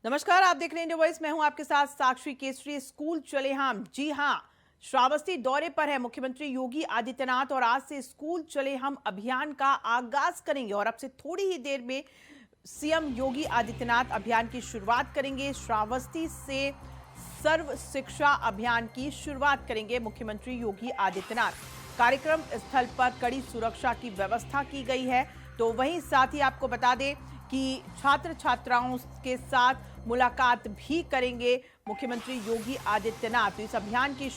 नमस्कार, आप देख रहे हैं इंडिया वॉइस। मैं हूं आपके साथ साक्षी केसरी। स्कूल चले हम, जी हां, श्रावस्ती दौरे पर है मुख्यमंत्री योगी आदित्यनाथ और आज से स्कूल चले हम अभियान का आगाज करेंगे और अब से थोड़ी ही देर में सीएम योगी आदित्यनाथ अभियान की शुरुआत करेंगे। श्रावस्ती से सर्व शिक्षा अभियान की शुरुआत करेंगे मुख्यमंत्री योगी आदित्यनाथ। कार्यक्रम स्थल पर कड़ी सुरक्षा की व्यवस्था की गई है। तो वहीं साथ ही आपको बता दें कि छात्र छात्राओं के साथ मुलाकात भी करेंगे मुख्यमंत्री योगी आदित्यनाथ। तो इस अभियान की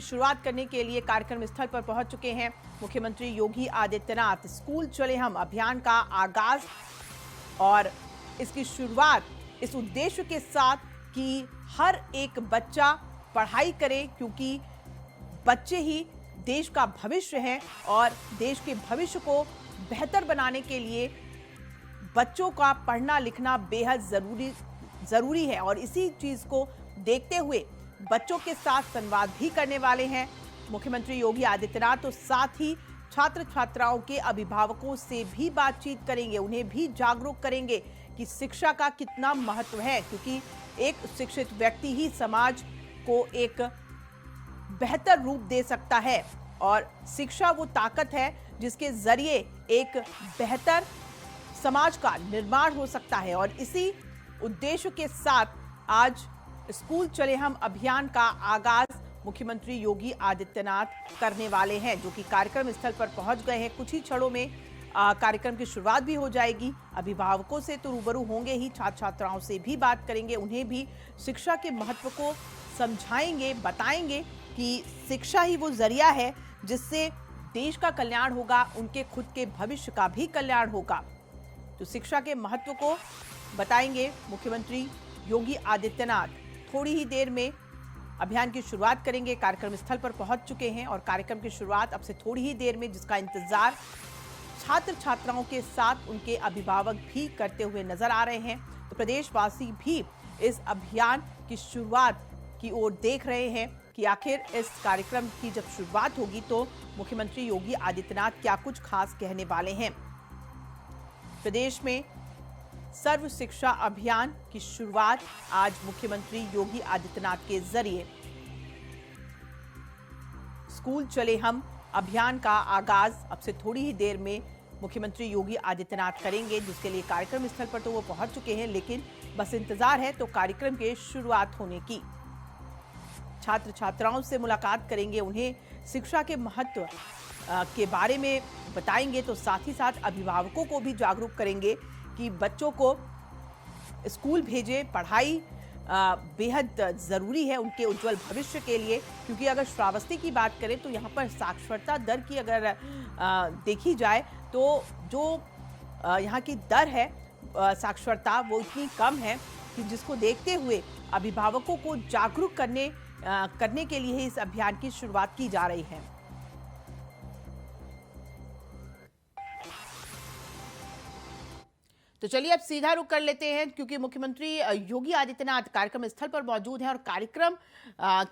शुरुआत करने के लिए कार्यक्रम स्थल पर पहुंच चुके हैं मुख्यमंत्री योगी आदित्यनाथ। स्कूल चले हम अभियान का आगाज और इसकी शुरुआत इस उद्देश्य के साथ कि हर एक बच्चा पढ़ाई करे, क्योंकि बच्चे ही देश का भविष्य हैं और देश के भविष्य को बेहतर बनाने के लिए बच्चों का पढ़ना लिखना बेहद जरूरी है। और इसी चीज को देखते हुए बच्चों के साथ संवाद भी करने वाले हैं मुख्यमंत्री योगी आदित्यनाथ। तो साथ ही छात्र छात्राओं के अभिभावकों से भी बातचीत करेंगे, उन्हें भी जागरूक करेंगे कि शिक्षा का कितना महत्व है, क्योंकि एक शिक्षित व्यक्ति ही समाज को एक बेहतर रूप दे सकता है और शिक्षा वो ताकत है जिसके जरिए एक बेहतर समाज का निर्माण हो सकता है। और इसी उद्देश्य के साथ आज स्कूल चले हम अभियान का आगाज मुख्यमंत्री योगी आदित्यनाथ करने वाले हैं, जो कि कार्यक्रम स्थल पर पहुंच गए हैं। कुछ ही क्षणों में कार्यक्रम की शुरुआत भी हो जाएगी। अभिभावकों से तो रूबरू होंगे ही, छात्र छात्राओं से भी बात करेंगे, उन्हें भी शिक्षा के महत्व को समझाएंगे, बताएंगे कि शिक्षा ही वो जरिया है जिससे देश का कल्याण होगा, उनके खुद के भविष्य का भी कल्याण होगा। तो शिक्षा के महत्व को बताएंगे मुख्यमंत्री योगी आदित्यनाथ। थोड़ी ही देर में अभियान की शुरुआत करेंगे। कार्यक्रम स्थल पर पहुंच चुके हैं और कार्यक्रम की शुरुआत अब से थोड़ी ही देर में, जिसका इंतजार छात्र छात्राओं के साथ उनके अभिभावक भी करते हुए नजर आ रहे हैं। तो प्रदेशवासी भी इस अभियान की शुरुआत की ओर देख रहे हैं कि आखिर इस कार्यक्रम की जब शुरुआत होगी तो मुख्यमंत्री योगी आदित्यनाथ क्या कुछ खास कहने वाले हैं। प्रदेश में सर्व शिक्षा अभियान की शुरुआत आज मुख्यमंत्री योगी आदित्यनाथ के जरिए स्कूल चले हम अभियान का आगाज अब से थोड़ी ही देर में मुख्यमंत्री योगी आदित्यनाथ करेंगे, जिसके लिए कार्यक्रम स्थल पर तो वो पहुंच चुके हैं, लेकिन बस इंतजार है तो कार्यक्रम के शुरुआत होने की। छात्र छात्राओं से मुलाकात करेंगे, उन्हें शिक्षा के महत्व के बारे में बताएंगे, तो साथ ही साथ अभिभावकों को भी जागरूक करेंगे कि बच्चों को स्कूल भेजें। पढ़ाई बेहद ज़रूरी है उनके उज्जवल भविष्य के लिए, क्योंकि अगर श्रावस्ती की बात करें तो यहाँ पर साक्षरता दर की अगर देखी जाए तो जो यहाँ की दर है साक्षरता, वो इतनी कम है कि जिसको देखते हुए अभिभावकों को जागरूक करने के लिए इस अभियान की शुरुआत की जा रही है। तो चलिए अब सीधा रुख कर लेते हैं, क्योंकि मुख्यमंत्री योगी आदित्यनाथ कार्यक्रम स्थल पर मौजूद हैं और कार्यक्रम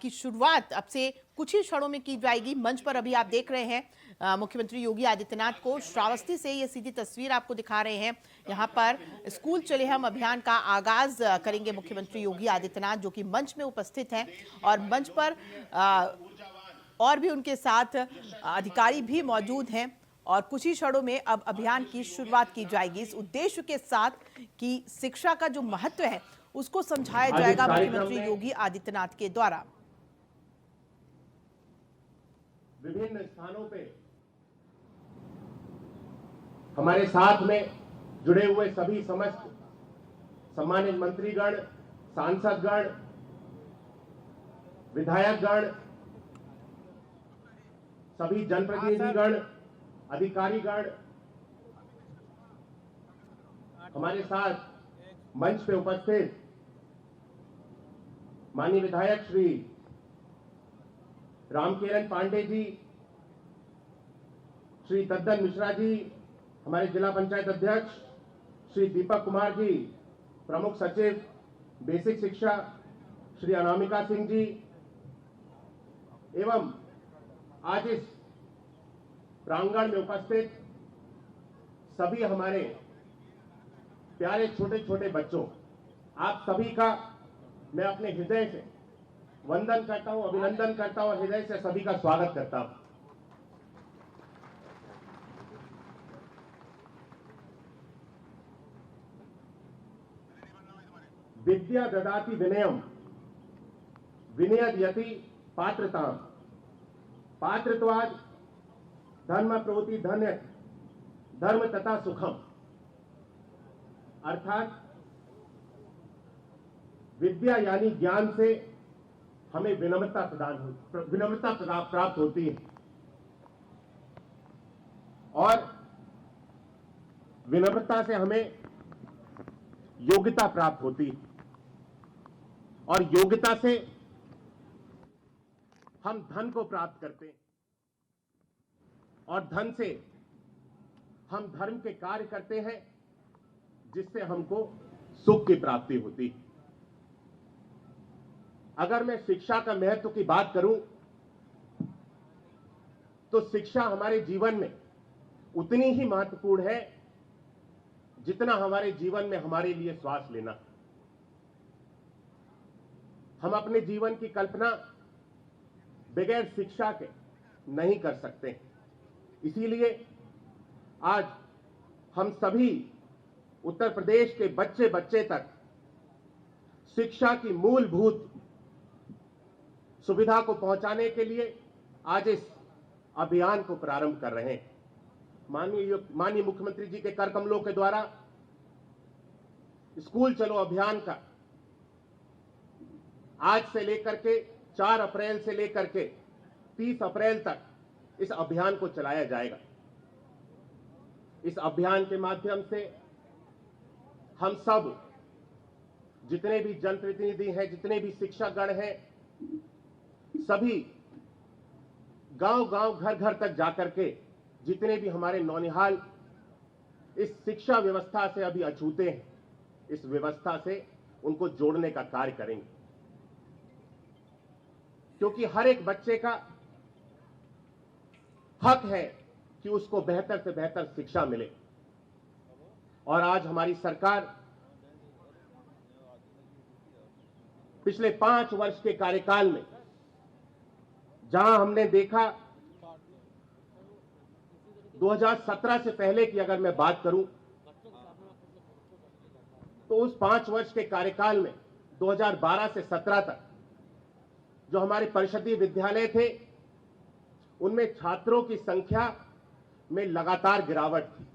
की शुरुआत अब से कुछ ही क्षणों में की जाएगी। मंच पर अभी आप देख रहे हैं मुख्यमंत्री योगी आदित्यनाथ को। श्रावस्ती से ये सीधी तस्वीर आपको दिखा रहे हैं। यहाँ पर स्कूल चले हम अभियान का आगाज करेंगे मुख्यमंत्री योगी आदित्यनाथ, जो कि मंच में उपस्थित हैं और मंच पर और भी उनके साथ अधिकारी भी मौजूद हैं और कुछ ही क्षणों में अब अभियान की शुरुआत की जाएगी, इस उद्देश्य के साथ कि शिक्षा का जो महत्व है उसको समझाया जाएगा मुख्यमंत्री योगी आदित्यनाथ के द्वारा। विभिन्न स्थानों पे हमारे साथ में जुड़े हुए सभी समस्त सम्मानित मंत्रीगण, सांसदगण, विधायकगण, सभी जनप्रतिनिधिगण, अधिकारीगण, हमारे साथ मंच पे उपस्थित माननीय विधायक श्री रामकिरण पांडे जी, श्री दद्दन मिश्रा जी, हमारे जिला पंचायत अध्यक्ष श्री दीपक कुमार जी, प्रमुख सचिव बेसिक शिक्षा श्री अनामिका सिंह जी, एवं आज इस प्रांगण में उपस्थित सभी हमारे प्यारे छोटे छोटे बच्चों, आप सभी का मैं अपने हृदय से वंदन करता हूं, अभिनंदन करता हूं और हृदय से सभी का स्वागत करता हूं। विद्या ददाति विनयम, विनयदयति पात्रताम, पात्रत्वाद धर्म प्रवृत्ति धन्य धर्म तथा सुखम। अर्थात विद्या यानी ज्ञान से हमें विनम्रता प्राप्त होती है और विनम्रता से हमें योग्यता प्राप्त होती है और योग्यता से हम धन को प्राप्त करते हैं और धन से हम धर्म के कार्य करते हैं जिससे हमको सुख की प्राप्ति होती है। अगर मैं शिक्षा का महत्व की बात करूं तो शिक्षा हमारे जीवन में उतनी ही महत्वपूर्ण है जितना हमारे जीवन में हमारे लिए श्वास लेना। हम अपने जीवन की कल्पना बगैर शिक्षा के नहीं कर सकते। इसीलिए आज हम सभी उत्तर प्रदेश के बच्चे बच्चे तक शिक्षा की मूलभूत सुविधा को पहुंचाने के लिए आज इस अभियान को प्रारंभ कर रहे हैं। माननीय मुख्यमंत्री जी के कर कमलों के द्वारा स्कूल चलो अभियान का आज से लेकर के 4 अप्रैल से लेकर के 30 अप्रैल तक इस अभियान को चलाया जाएगा। इस अभियान के माध्यम से हम सब जितने भी जनप्रतिनिधि हैं, जितने भी शिक्षकगण हैं, सभी गांव-गांव, घर-घर तक जाकर के जितने भी हमारे नौनिहाल इस शिक्षा व्यवस्था से अभी अछूते हैं, इस व्यवस्था से उनको जोड़ने का कार्य करेंगे। क्योंकि हर एक बच्चे का हक है कि उसको बेहतर से बेहतर शिक्षा मिले और आज हमारी सरकार पिछले 5 वर्ष के कार्यकाल में जहां हमने देखा 2017 से पहले की अगर मैं बात करूं तो उस 5 वर्ष के कार्यकाल में 2012 से 17 तक जो हमारे परिषदीय विद्यालय थे उनमें छात्रों की संख्या में लगातार गिरावट थी।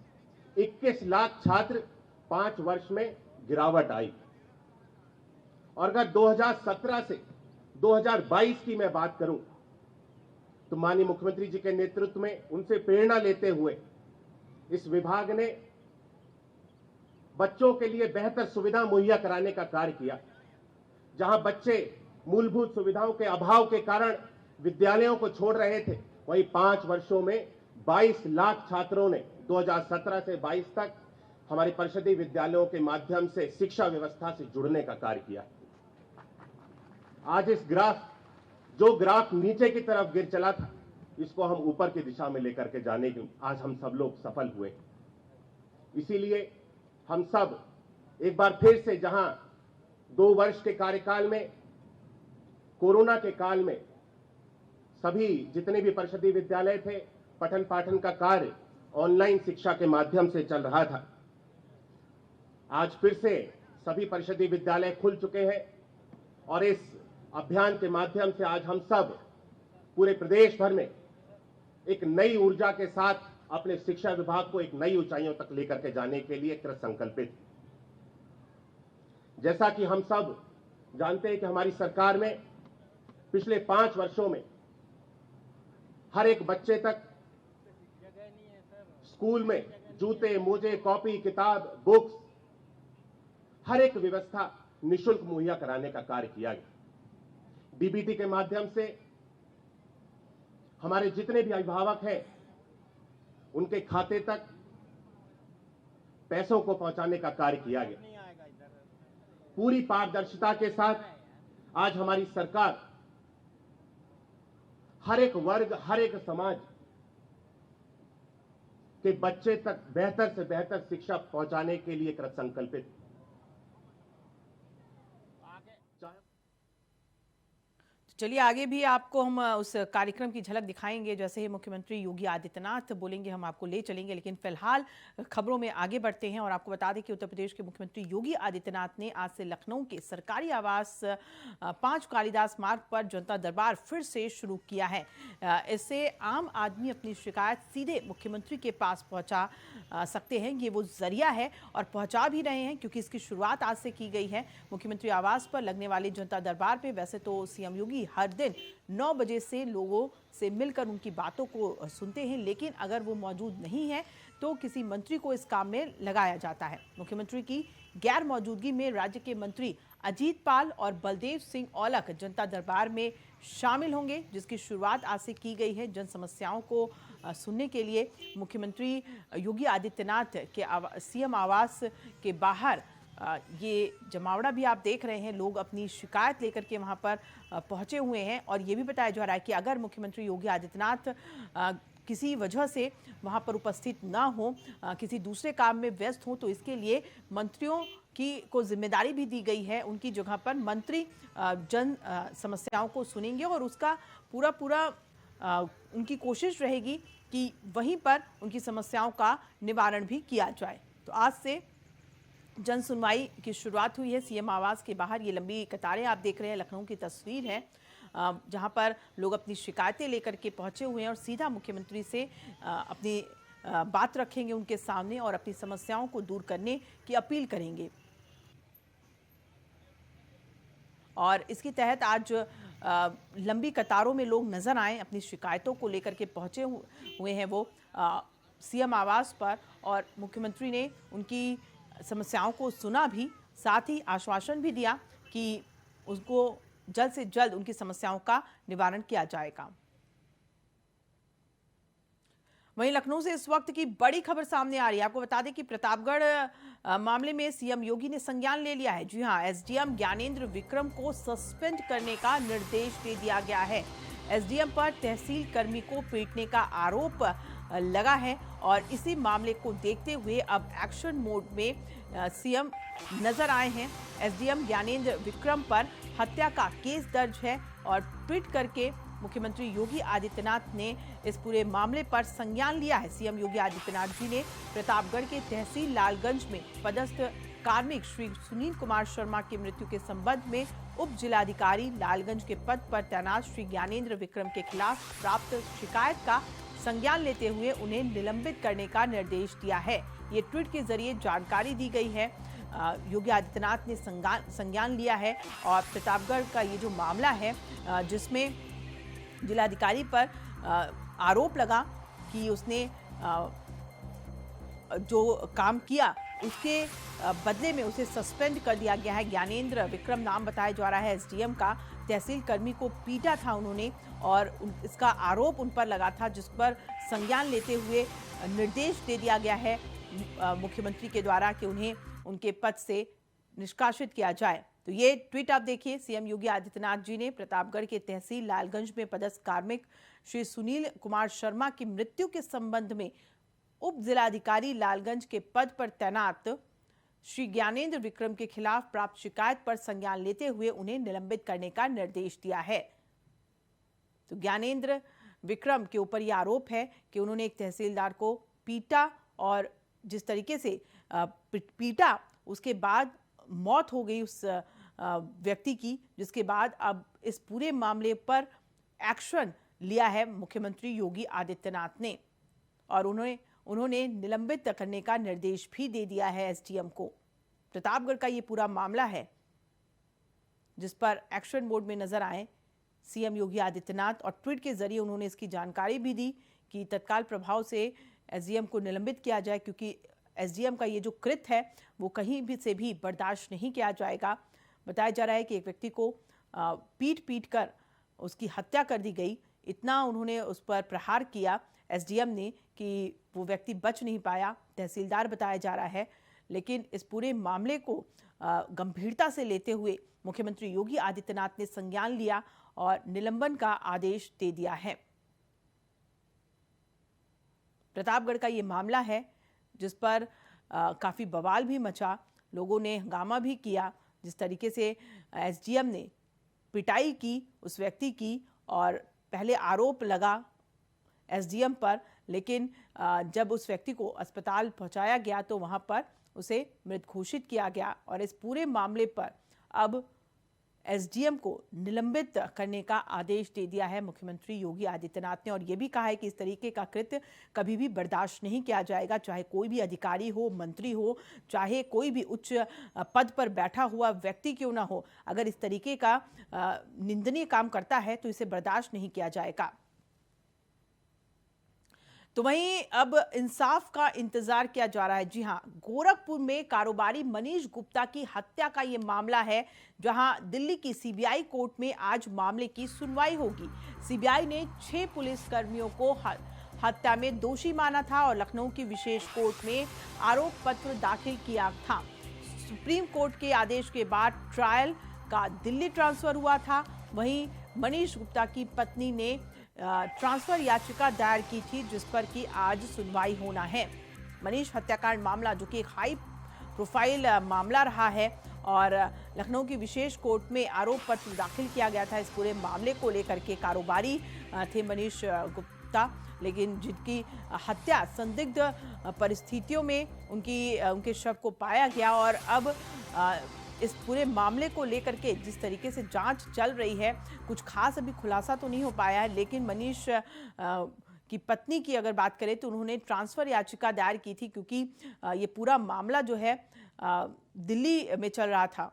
21 लाख छात्र 5 वर्ष में गिरावट आई। और अगर 2017 से 2022 की मैं बात करूं तो माननीय मुख्यमंत्री जी के नेतृत्व में उनसे प्रेरणा लेते हुए इस विभाग ने बच्चों के लिए बेहतर सुविधा मुहैया कराने का कार्य किया। जहां बच्चे मूलभूत सुविधाओं के अभाव के कारण विद्यालयों को छोड़ रहे थे, वहीं 5 वर्षों में 22 लाख छात्रों ने 2017 से 22 तक हमारे परिषदीय विद्यालयों के माध्यम से शिक्षा व्यवस्था से जुड़ने का कार्य किया। आज इस जो ग्राफ नीचे की तरफ गिर चला था, इसको हम ऊपर की दिशा में लेकर के जाने की आज हम सब लोग सफल हुए। इसीलिए हम सब एक बार फिर से जहां 2 वर्ष के कार्यकाल में कोरोना के काल में सभी जितने भी परिषदीय विद्यालय थे, पठन पाठन का कार्य ऑनलाइन शिक्षा के माध्यम से चल रहा था, आज फिर से सभी परिषदीय विद्यालय खुल चुके हैं और इस अभियान के माध्यम से आज हम सब पूरे प्रदेश भर में एक नई ऊर्जा के साथ अपने शिक्षा विभाग को एक नई ऊंचाइयों तक लेकर के जाने के लिए कृत संकल्पित। जैसा कि हम सब जानते हैं कि हमारी सरकार में पिछले 5 वर्षों में हर एक बच्चे तक स्कूल में जूते, मोजे, कॉपी, किताब, बुक्स, हर एक व्यवस्था निःशुल्क मुहैया कराने का कार्य किया गया। डीबीटी के माध्यम से हमारे जितने भी अभिभावक हैं उनके खाते तक पैसों को पहुंचाने का कार्य किया गया। पूरी पारदर्शिता के साथ आज हमारी सरकार हर एक वर्ग, हर एक समाज कि बच्चे तक बेहतर से बेहतर शिक्षा पहुंचाने के लिए कृत संकल्पित। चलिए आगे भी आपको हम उस कार्यक्रम की झलक दिखाएंगे। जैसे ही मुख्यमंत्री योगी आदित्यनाथ बोलेंगे हम आपको ले चलेंगे, लेकिन फिलहाल खबरों में आगे बढ़ते हैं और आपको बता दें कि उत्तर प्रदेश के मुख्यमंत्री योगी आदित्यनाथ ने आज से लखनऊ के सरकारी आवास 5 कालिदास मार्ग पर जनता दरबार फिर से शुरू किया है। इससे आम आदमी अपनी शिकायत सीधे मुख्यमंत्री के पास पहुंचा सकते हैं। ये वो जरिया है और पहुंचा भी रहे हैं, क्योंकि इसकी शुरुआत आज से की गई है। मुख्यमंत्री आवास पर लगने वाले जनता दरबार पे वैसे तो सीएम योगी हर दिन 9 बजे से लोगों से मिलकर उनकी बातों को सुनते हैं, लेकिन अगर वो मौजूद नहीं है तो किसी मंत्री को इस काम में लगाया जाता है। मुख्यमंत्री की गैर मौजूदगी में राज्य के मंत्री अजीत पाल और बलदेव सिंह औलख जनता दरबार में शामिल होंगे, जिसकी शुरुआत आज से की गई है। जन समस्याओं को सुनने के लिए मुख्यमंत्री योगी आदित्यनाथ के सीएम आवास के बाहर ये जमावड़ा भी आप देख रहे हैं। लोग अपनी शिकायत लेकर के वहां पर पहुंचे हुए हैं और ये भी बताया जा रहा है कि अगर मुख्यमंत्री योगी आदित्यनाथ किसी वजह से वहां पर उपस्थित ना हो, किसी दूसरे काम में व्यस्त हो, तो इसके लिए मंत्रियों को जिम्मेदारी भी दी गई है। उनकी जगह पर मंत्री जन समस्याओं को सुनेंगे और उसका पूरा उनकी कोशिश रहेगी कि वहीं पर उनकी समस्याओं का निवारण भी किया जाए। तो आज से जन सुनवाई की शुरुआत हुई है सीएम आवास के बाहर। ये लंबी कतारें आप देख रहे हैं, लखनऊ की तस्वीर है, जहां पर लोग अपनी शिकायतें लेकर के पहुंचे हुए हैं और सीधा मुख्यमंत्री से अपनी बात रखेंगे उनके सामने और अपनी समस्याओं को दूर करने की अपील करेंगे। और इसके तहत आज लंबी कतारों में लोग नजर आए, अपनी शिकायतों को लेकर के पहुंचे हुए हैं वो सीएम आवास पर, और मुख्यमंत्री ने उनकी समस्याओं को सुना भी, साथ ही आश्वासन भी दिया कि उसको जल्द से जल्द उनकी समस्याओं का निवारण किया जाएगा। वहीं लखनऊ से इस वक्त की बड़ी खबर सामने आ रही है। आपको बता दें कि प्रतापगढ़ मामले में सीएम योगी ने संज्ञान ले लिया है। जी हां, एसडीएम ज्ञानेंद्र विक्रम को सस्पेंड करने का निर्देश दे दिया गया है। एसडीएम पर तहसील कर्मी को पीटने का आरोप लगा है और इसी मामले को देखते हुए अब एक्शन मोड में सीएम नजर आए हैं। एसडीएम ज्ञानेंद्र विक्रम पर हत्या का केस दर्ज है और ट्वीट करके मुख्यमंत्री योगी आदित्यनाथ ने इस पूरे मामले पर संज्ञान लिया है। सीएम योगी आदित्यनाथ जी ने प्रतापगढ़ के तहसील लालगंज में पदस्थ कार्मिक श्री सुनील कुमार शर्मा की मृत्यु के संबंध में उप जिलाधिकारी लालगंज के पद पर तैनात श्री ज्ञानेंद्र विक्रम के खिलाफ प्राप्त शिकायत का संज्ञान लेते हुए उन्हें निलंबित करने का निर्देश दिया है। ये ट्वीट के जरिए जानकारी दी गई है। योगी आदित्यनाथ ने संज्ञान लिया है और प्रतापगढ़ का ये जो मामला है, जिसमें जिलाधिकारी पर आरोप लगा कि उसने जो काम किया उसके बदले में उसे सस्पेंड कर दिया गया है। ज्ञानेंद्र विक्रम नाम बताया जा रहा है एसडीएम का। तहसील कर्मी को पीटा था उन्होंने और इसका आरोप उन पर लगा था, जिस पर संज्ञान लेते हुए निर्देश दे दिया गया है मुख्यमंत्री के द्वारा कि उन्हें उनके पद से निष्कासित किया जाए। तो ये ट्वीट आप देखिए, सीएम योगी आदित्यनाथ जी ने प्रतापगढ़ के तहसील लालगंज में पदस्थ कार्मिक श्री सुनील कुमार शर्मा की मृत्यु के संबंध में उप जिलाधिकारी लालगंज के पद पर तैनात श्री ज्ञानेंद्र विक्रम के खिलाफ प्राप्त शिकायत पर संज्ञान लेते हुए उन्हें निलंबित करने का निर्देश दिया है। तो ज्ञानेंद्र विक्रम के ऊपर यह आरोप है कि उन्होंने एक तहसीलदार को पीटा और जिस तरीके से पीटा उसके बाद मौत हो गई उस व्यक्ति की, जिसके बाद अब इस पूरे मामले पर एक्शन लिया है मुख्यमंत्री योगी आदित्यनाथ ने और उन्होंने निलंबित करने का निर्देश भी दे दिया है एसडीएम को। प्रतापगढ़ का ये पूरा मामला है जिस पर एक्शन मोड में नजर आए सीएम योगी आदित्यनाथ और ट्वीट के जरिए उन्होंने इसकी जानकारी भी दी कि तत्काल प्रभाव से एसडीएम को निलंबित किया जाए, क्योंकि एसडीएम का ये जो कृत्य है वो कहीं भी से भी बर्दाश्त नहीं किया जाएगा। बताया जा रहा है कि एक व्यक्ति को पीट कर उसकी हत्या कर दी गई। इतना उन्होंने उस पर प्रहार किया एसडीएम ने कि वो व्यक्ति बच नहीं पाया। तहसीलदार बताया जा रहा है, लेकिन इस पूरे मामले को गंभीरता से लेते हुए मुख्यमंत्री योगी आदित्यनाथ ने संज्ञान लिया और निलंबन का आदेश दे दिया है। प्रतापगढ़ का ये मामला है जिस पर काफ़ी बवाल भी मचा, लोगों ने हंगामा भी किया। जिस तरीके से एसडीएम ने पिटाई की उस व्यक्ति की और पहले आरोप लगा एसडीएम पर, लेकिन जब उस व्यक्ति को अस्पताल पहुंचाया गया तो वहां पर उसे मृत घोषित किया गया और इस पूरे मामले पर अब एसडीएम को निलंबित करने का आदेश दे दिया है मुख्यमंत्री योगी आदित्यनाथ ने। और यह भी कहा है कि इस तरीके का कृत्य कभी भी बर्दाश्त नहीं किया जाएगा, चाहे कोई भी अधिकारी हो, मंत्री हो, चाहे कोई भी उच्च पद पर बैठा हुआ व्यक्ति क्यों ना हो, अगर इस तरीके का निंदनीय काम करता है तो इसे बर्दाश्त नहीं किया जाएगा। तो वहीं अब इंसाफ का इंतजार किया जा रहा है। जी हां, गोरखपुर में कारोबारी मनीष गुप्ता की हत्या का यह मामला है, जहां दिल्ली की सीबीआई कोर्ट में आज मामले की सुनवाई होगी। सीबीआई ने 6 पुलिसकर्मियों को हत्या में दोषी माना था और लखनऊ की विशेष कोर्ट में आरोप पत्र दाखिल किया था। सुप्रीम कोर्ट के आदेश के बाद ट्रायल का दिल्ली ट्रांसफर हुआ था। वहीं मनीष गुप्ता की पत्नी ने ट्रांसफर याचिका दायर की थी, जिस पर कि आज सुनवाई होना है। मनीष हत्याकांड मामला जो कि एक हाई प्रोफाइल मामला रहा है और लखनऊ की विशेष कोर्ट में आरोप पत्र दाखिल किया गया था। इस पूरे मामले को लेकर के कारोबारी थे मनीष गुप्ता, लेकिन जिनकी हत्या संदिग्ध परिस्थितियों में उनके शव को पाया गया और अब इस पूरे मामले को लेकर के जिस तरीके से जांच चल रही है, कुछ खास अभी खुलासा तो नहीं हो पाया है, लेकिन मनीष की पत्नी की अगर बात करें तो उन्होंने ट्रांसफर याचिका दायर की थी, क्योंकि ये पूरा मामला जो है दिल्ली में चल रहा था।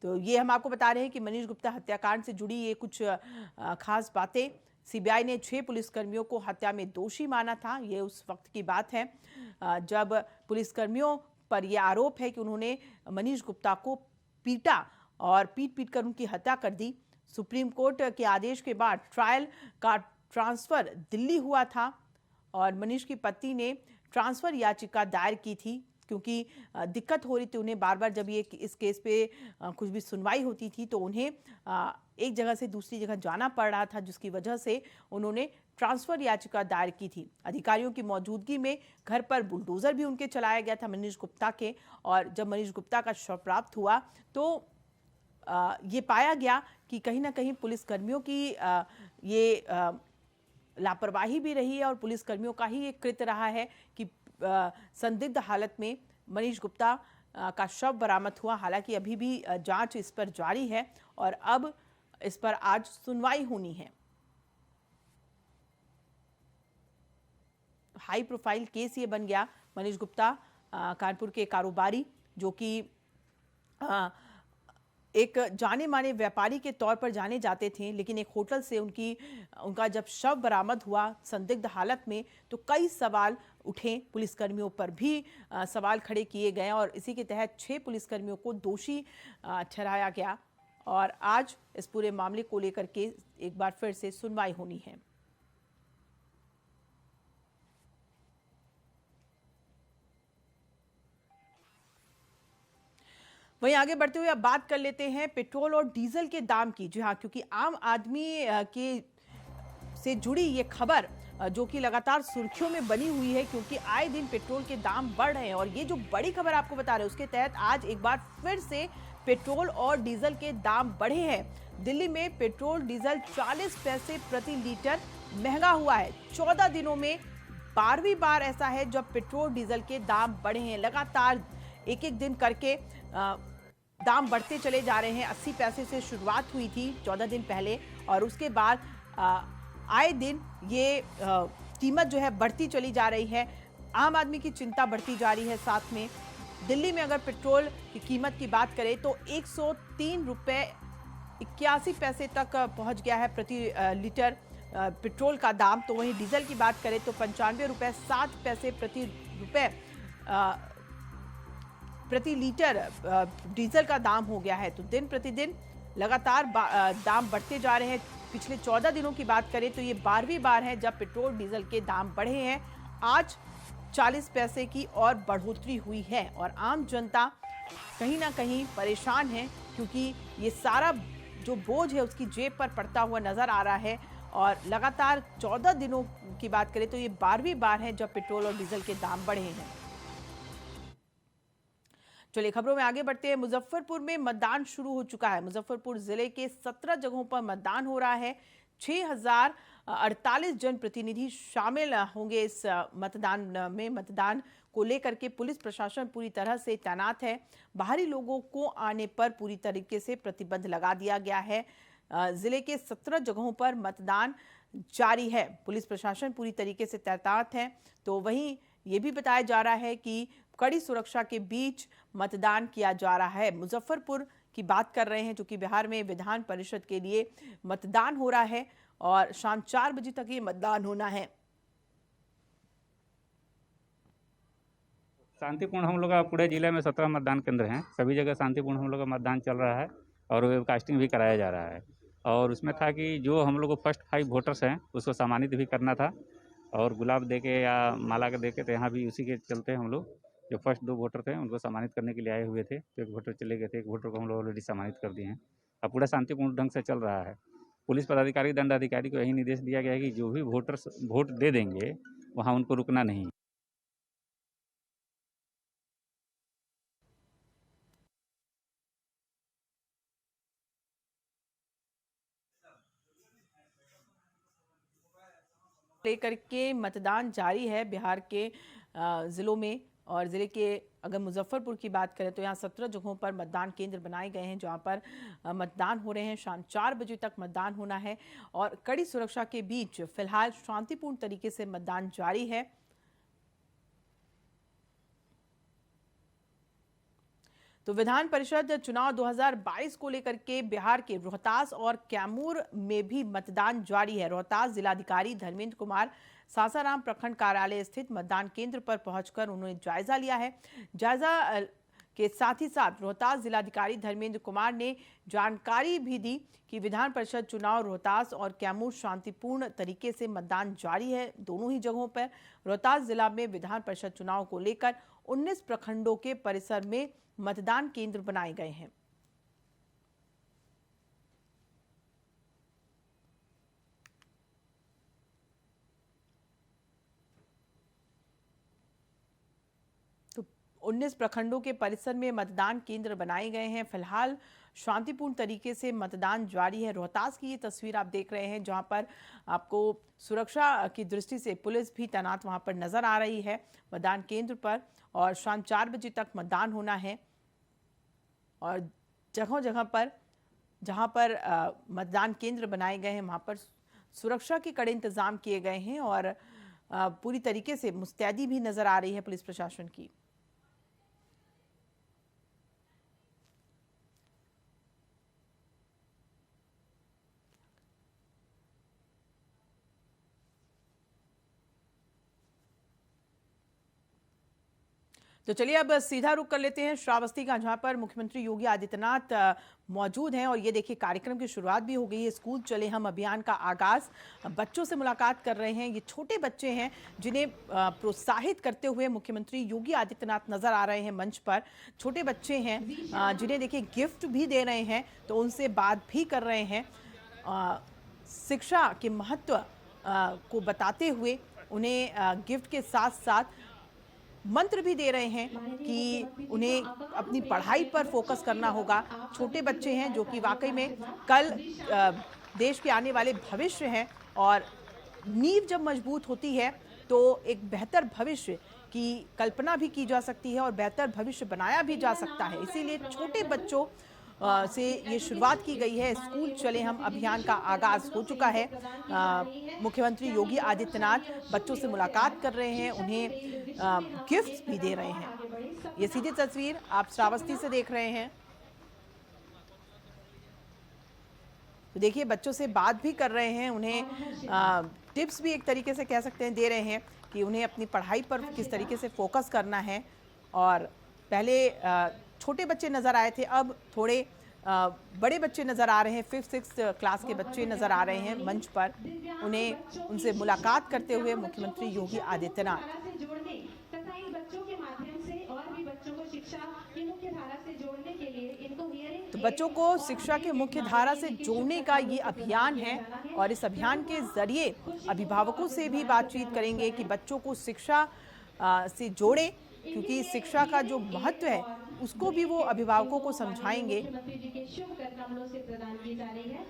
तो ये हम आपको बता रहे हैं कि मनीष गुप्ता हत्याकांड से जुड़ी ये कुछ खास बातें। सीबीआई ने 6 पुलिसकर्मियों को हत्या में दोषी माना था। ये उस वक्त की बात है जब पुलिसकर्मियों पर यह आरोप है कि उन्होंने मनीष गुप्ता को पीटा और पीट कर उनकी हत्या कर दी। सुप्रीम कोर्ट के आदेश के बाद ट्रायल का ट्रांसफर दिल्ली हुआ था और मनीष की पत्नी ने ट्रांसफर याचिका दायर की थी, क्योंकि दिक्कत हो रही थी उन्हें बार बार। जब ये इस केस पे कुछ भी सुनवाई होती थी तो उन्हें एक जगह से दूसरी जगह जाना पड़ रहा था, जिसकी वजह से उन्होंने ट्रांसफर याचिका दायर की थी। अधिकारियों की मौजूदगी में घर पर बुलडोजर भी उनके चलाया गया था मनीष गुप्ता के, और जब मनीष गुप्ता का शव प्राप्त हुआ तो ये पाया गया कि कहीं ना कहीं पुलिसकर्मियों की ये लापरवाही भी रही है और पुलिसकर्मियों का ही एक कृत्य रहा है कि संदिग्ध हालत में मनीष गुप्ता का शव बरामद हुआ। हालांकि अभी भी जांच इस पर जारी है और अब इस पर आज सुनवाई होनी है। हाई प्रोफाइल केस ये बन गया। मनीष गुप्ता कानपुर के कारोबारी, जो कि एक जाने माने व्यापारी के तौर पर जाने जाते थे, लेकिन एक होटल से उनका जब शव बरामद हुआ संदिग्ध हालत में तो कई सवाल उठे, पुलिसकर्मियों पर भी सवाल खड़े किए गए और इसी के तहत 6 पुलिसकर्मियों को दोषी ठहराया गया और आज इस पूरे मामले को लेकर के एक बार फिर से सुनवाई होनी है। वहीं आगे बढ़ते हुए अब बात कर लेते हैं पेट्रोल और डीजल के दाम की। जी हाँ, क्योंकि आम आदमी के से जुड़ी ये खबर जो कि लगातार सुर्खियों में बनी हुई है, क्योंकि आए दिन पेट्रोल के दाम बढ़ रहे हैं और ये जो बड़ी खबर आपको बता रहे हैं उसके तहत आज एक बार फिर से पेट्रोल और डीजल के दाम बढ़े हैं। दिल्ली में पेट्रोल डीजल 40 पैसे प्रति लीटर महंगा हुआ है। 14 दिनों में 12वीं बार ऐसा है जब पेट्रोल डीजल के दाम बढ़े हैं। लगातार एक एक दिन करके दाम बढ़ते चले जा रहे हैं। 80 पैसे से शुरुआत हुई थी 14 दिन पहले और उसके बाद आए दिन ये कीमत जो है बढ़ती चली जा रही है। आम आदमी की चिंता बढ़ती जा रही है। साथ में दिल्ली में अगर पेट्रोल की कीमत की बात करें तो 103 रुपये 81 पैसे तक पहुंच गया है प्रति लीटर पेट्रोल का दाम। तो वहीं डीजल की बात करें तो 95 रुपये 7 पैसे प्रति लीटर डीजल का दाम हो गया है। तो दिन प्रतिदिन लगातार दाम बढ़ते जा रहे हैं। पिछले 14 दिनों की बात करें तो ये 12वीं बार है जब पेट्रोल डीजल के दाम बढ़े हैं। आज 40 पैसे की और बढ़ोतरी हुई है और आम जनता कहीं ना कहीं परेशान है, क्योंकि ये सारा जो बोझ है उसकी जेब पर पड़ता हुआ नजर आ रहा है और लगातार 14 दिनों की बात करें तो ये 12वीं बार है जब पेट्रोल और डीजल के दाम बढ़े हैं। चलिए खबरों में आगे बढ़ते हैं। मुजफ्फरपुर में मतदान शुरू हो चुका है। मुजफ्फरपुर जिले के 17 जगहों पर मतदान हो रहा है। 6048 जनप्रतिनिधि शामिल होंगे इस मतदान में। मतदान को लेकर के पुलिस प्रशासन पूरी तरह से तैनात है। बाहरी लोगों को आने पर पूरी तरीके से प्रतिबंध लगा दिया गया है। जिले के 17 जगहों पर मतदान जारी है। पुलिस प्रशासन पूरी तरीके से तैनात है। तो वहीं ये भी बताया जा रहा है कि कड़ी सुरक्षा के बीच मतदान किया जा रहा है। मुजफ्फरपुर की बात कर रहे हैं, जो कि बिहार में विधान परिषद के लिए मतदान हो रहा है और शाम 4 बजे तक ये मतदान होना है। शांतिपूर्ण हम लोग का पूरे जिले में 17 मतदान केंद्र हैं। सभी जगह शांतिपूर्ण हम लोग का मतदान चल रहा है और वेबकास्टिंग भी कराया जा रहा है। और उसमें था कि जो हम लोग को फर्स्ट 5 वोटर्स हैं उसको सम्मानित भी करना था और गुलाब दे के या माला के दे के, तो यहाँ भी उसी के चलते हम लोग जो फर्स्ट 2 वोटर थे उनको सम्मानित करने के लिए आए हुए थे। तो 1 वोटर चले गए थे, 1 वोटर को हम लोग ऑलरेडी सम्मानित कर दिए हैं। अब पूरा शांतिपूर्ण ढंग से चल रहा है। पुलिस पदाधिकारी दंडाधिकारी को यही निर्देश दिया गया है कि जो भी वोटर्स वोट दे देंगे वहाँ उनको रुकना नहीं। लेकर के मतदान जारी है बिहार के जिलों में। और जिले के अगर मुजफ्फरपुर की बात करें तो यहाँ 17 जगहों पर मतदान केंद्र बनाए गए हैं, जहाँ पर मतदान हो रहे हैं। शाम 4 बजे तक मतदान होना है और कड़ी सुरक्षा के बीच फिलहाल शांतिपूर्ण तरीके से मतदान जारी है। तो विधान परिषद चुनाव 2022 को लेकर के बिहार के रोहतास और कैमूर में भी मतदान जारी है। रोहतास जिलाधिकारी धर्मेंद्र कुमार सासाराम प्रखंड कार्यालय स्थित मतदान केंद्र पर पहुंचकर उन्होंने जायजा लिया है। जायजा के साथ ही साथ रोहतास जिलाधिकारी धर्मेंद्र कुमार ने जानकारी भी दी कि विधान परिषद चुनाव रोहतास और कैमूर शांतिपूर्ण तरीके से मतदान जारी है। दोनों ही जगहों पर रोहतास जिला में विधान परिषद चुनाव को लेकर 19 प्रखंडों के परिसर में मतदान केंद्र बनाए गए हैं। तो 19 प्रखंडों के परिसर में मतदान केंद्र बनाए गए हैं। फिलहाल शांतिपूर्ण तरीके से मतदान जारी है। रोहतास की ये तस्वीर आप देख रहे हैं, जहां पर आपको सुरक्षा की दृष्टि से पुलिस भी तैनात वहां पर नजर आ रही है मतदान केंद्र पर। और शाम 4 बजे तक मतदान होना है और जगह जगह पर जहां पर मतदान केंद्र बनाए गए हैं वहां पर सुरक्षा के कड़े इंतजाम किए गए हैं और पूरी तरीके से मुस्तैदी भी नजर आ रही है पुलिस प्रशासन की। तो चलिए अब सीधा रुख कर लेते हैं श्रावस्ती का, जहां पर मुख्यमंत्री योगी आदित्यनाथ मौजूद हैं। और ये देखिए कार्यक्रम की शुरुआत भी हो गई है। स्कूल चले हम अभियान का आगाज बच्चों से मुलाकात कर रहे हैं। ये छोटे बच्चे हैं जिन्हें प्रोत्साहित करते हुए मुख्यमंत्री योगी आदित्यनाथ नजर आ रहे हैं मंच पर। छोटे बच्चे हैं जिन्हें देखिए गिफ्ट भी दे रहे हैं, तो उनसे बात भी कर रहे हैं। शिक्षा के महत्व को बताते हुए उन्हें गिफ्ट के साथ साथ मंत्र भी दे रहे हैं कि उन्हें अपनी पढ़ाई पर फोकस करना होगा। छोटे बच्चे हैं जो कि वाकई में कल देश के आने वाले भविष्य हैं और नींव जब मजबूत होती है तो एक बेहतर भविष्य की कल्पना भी की जा सकती है और बेहतर भविष्य बनाया भी जा सकता है। इसीलिए छोटे बच्चों से ये शुरुआत की गई है। स्कूल चले हम अभियान का आगाज हो चुका है। मुख्यमंत्री योगी आदित्यनाथ बच्चों से मुलाकात कर रहे हैं, उन्हें गिफ्ट्स भी दे रहे हैं। ये सीधी तस्वीर आप श्रावस्ती से देख रहे हैं। तो देखिए बच्चों से बात भी कर रहे हैं, उन्हें टिप्स भी एक तरीके से कह सकते हैं दे रहे हैं कि उन्हें अपनी पढ़ाई पर किस तरीके से फोकस करना है। और पहले छोटे बच्चे नज़र आए थे, अब थोड़े बड़े बच्चे नज़र आ रहे हैं। 5th 6th क्लास के बच्चे नज़र आ रहे हैं मंच पर। उनसे मुलाकात करते हुए मुख्यमंत्री योगी आदित्यनाथ तो बच्चों को शिक्षा के मुख्य धारा से जोड़ने का ये अभियान है और इस अभियान के जरिए अभिभावकों से भी बातचीत करेंगे कि बच्चों को शिक्षा से जोड़ें, क्योंकि शिक्षा का जो महत्व है उसको भी वो अभिभावकों को समझाएंगे। मुख्यमंत्री जी के शुभ कर कमलों से प्रदान की जा रही है।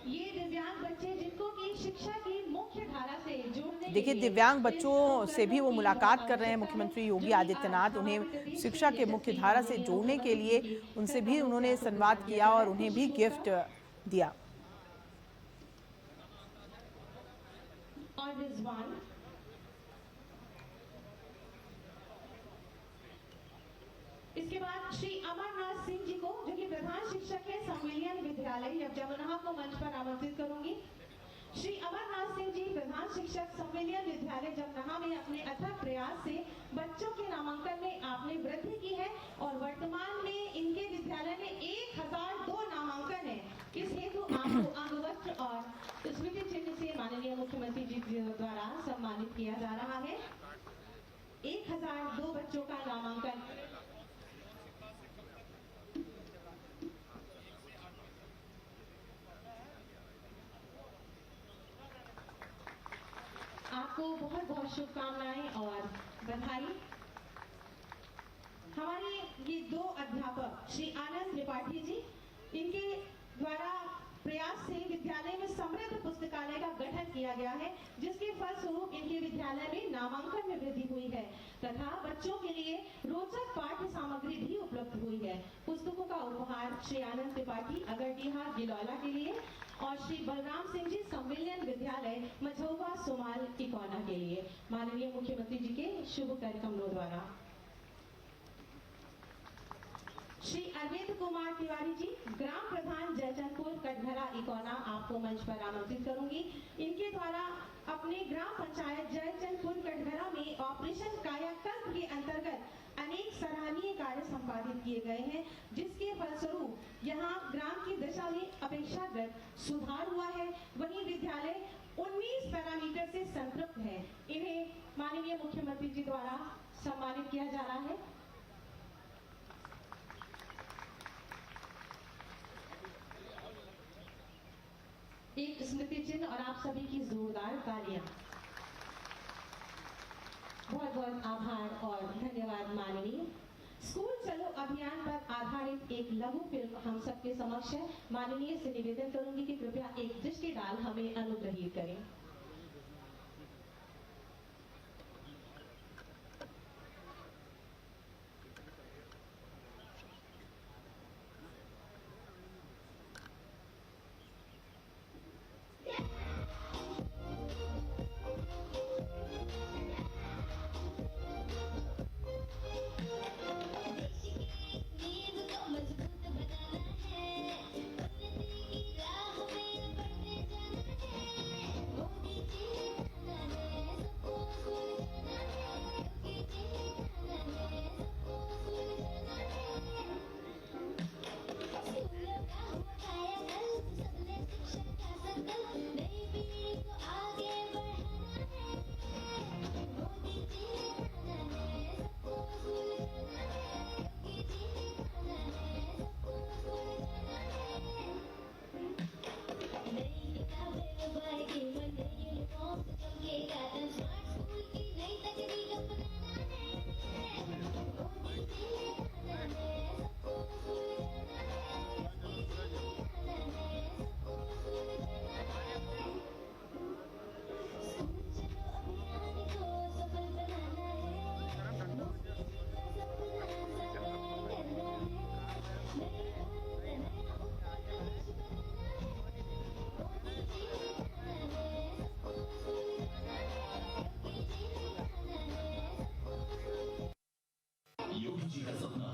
ये दिव्यांग बच्चे जिनको की शिक्षा की मुख्य धारा से जोड़ने, देखिए दिव्यांग बच्चों से भी वो मुलाकात कर रहे हैं मुख्यमंत्री योगी आदित्यनाथ। उन्हें शिक्षा के मुख्य धारा से जोड़ने के लिए उनसे भी उन्होंने संवाद किया और उन्हें भी गिफ्ट दिया। और रिजवान इसके बाद श्री अमरनाथ सिंह जी को, जो कि प्रधान शिक्षक है संविलियन विद्यालय जमुना को मंच पर आमंत्रित करूंगी। श्री अमरनाथ सिंह जी प्रधान शिक्षक संविलियन विद्यालय जमुना में अपने अथक प्रयास से बच्चों के नामांकन में आपने वृद्धि की है और वर्तमान में इनके विद्यालय में 1002 नामांकन है। इस हेतु आपको अंगवस्त्र और स्मृति चिन्ह से माननीय मुख्यमंत्री जी द्वारा सम्मानित किया जा रहा है। 1002 बच्चों का नामांकन। आपको बहुत बहुत शुभकामनाएं और बधाई। हमारे ये 2 अध्यापक श्री आनंद त्रिपाठी जी, इनके द्वारा प्रयास से विद्यालय में समृद्ध पुस्तकालय का गठन किया गया है, जिसके फलस्वरूप इनके विद्यालय में नामांकन में वृद्धि हुई है तथा बच्चों के लिए रोचक पाठ्य सामग्री भी उपलब्ध हुई है। पुस्तकों का उपहार श्री आनंद त्रिपाठी अगरडीहा गिलौला के लिए और श्री बलराम सिंह जी संविलियन विद्यालय मझौवा सोमाल टिकोना के लिए माननीय मुख्यमंत्री जी के शुभ कर कमलों द्वारा। श्री अरविंद कुमार तिवारी जी ग्राम प्रधान जयचंदपुर कटघरा इकोना, आपको मंच पर आमंत्रित करूंगी। इनके द्वारा अपने ग्राम पंचायत जयचंदपुर कटघरा में ऑपरेशन कायाकल्प के अंतर्गत अनेक सराहनीय कार्य संपादित किए गए हैं, जिसके फलस्वरूप यहाँ ग्राम की दशा में अपेक्षाकृत सुधार हुआ है। वहीं विद्यालय 19 पैरामीटर से संतृप्त है। इन्हें माननीय मुख्यमंत्री जी द्वारा सम्मानित किया जा रहा है। एक स्मृति चिन्ह और आप सभी की जोरदार तालियां। बहुत बहुत आभार और धन्यवाद माननीय। स्कूल चलो अभियान पर आधारित एक लघु फिल्म हम सबके समक्ष है। माननीय से निवेदन करूंगी कि कृपया एक दृष्टि डाल हमें अनुग्रहित करें।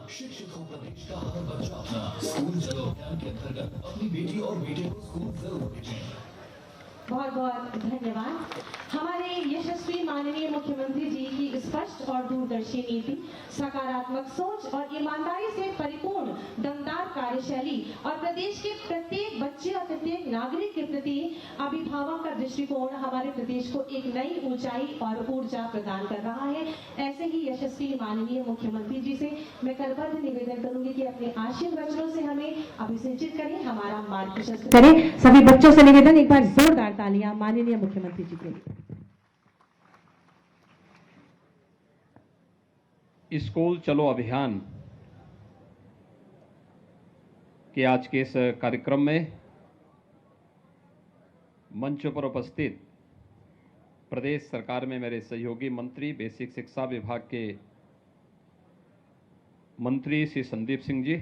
शिक्षित हो प्रदेश का हर बच्चा अपना। स्कूल चलो अभियान के अंतर्गत अपनी बेटी और बेटे को स्कूल जरूर भेजें। बहुत बहुत धन्यवाद। हमारे यशस्वी माननीय मुख्यमंत्री जी की स्पष्ट और दूरदर्शी नीति, सकारात्मक सोच और ईमानदारी से परिपूर्ण दमदार कार्यशैली और प्रदेश के प्रत्येक बच्चे और प्रत्येक नागरिक के प्रति अभिभावक का दृष्टिकोण हमारे प्रदेश को एक नई ऊंचाई और ऊर्जा प्रदान कर रहा है। ऐसे ही यशस्वी माननीय मुख्यमंत्री जी से मैं करबद्ध निवेदन करूंगी कि अपने आशीर्वचनों से हमें अभिषेचित करें, हमारा मार्ग प्रशस्त करें। सभी बच्चों से निवेदन, एक बार जोरदार तालियां माननीय मुख्यमंत्री जी के लिए। स्कूल चलो अभियान के आज के इस कार्यक्रम में मंच पर उपस्थित प्रदेश सरकार में मेरे सहयोगी मंत्री बेसिक शिक्षा विभाग के मंत्री श्री संदीप सिंह जी,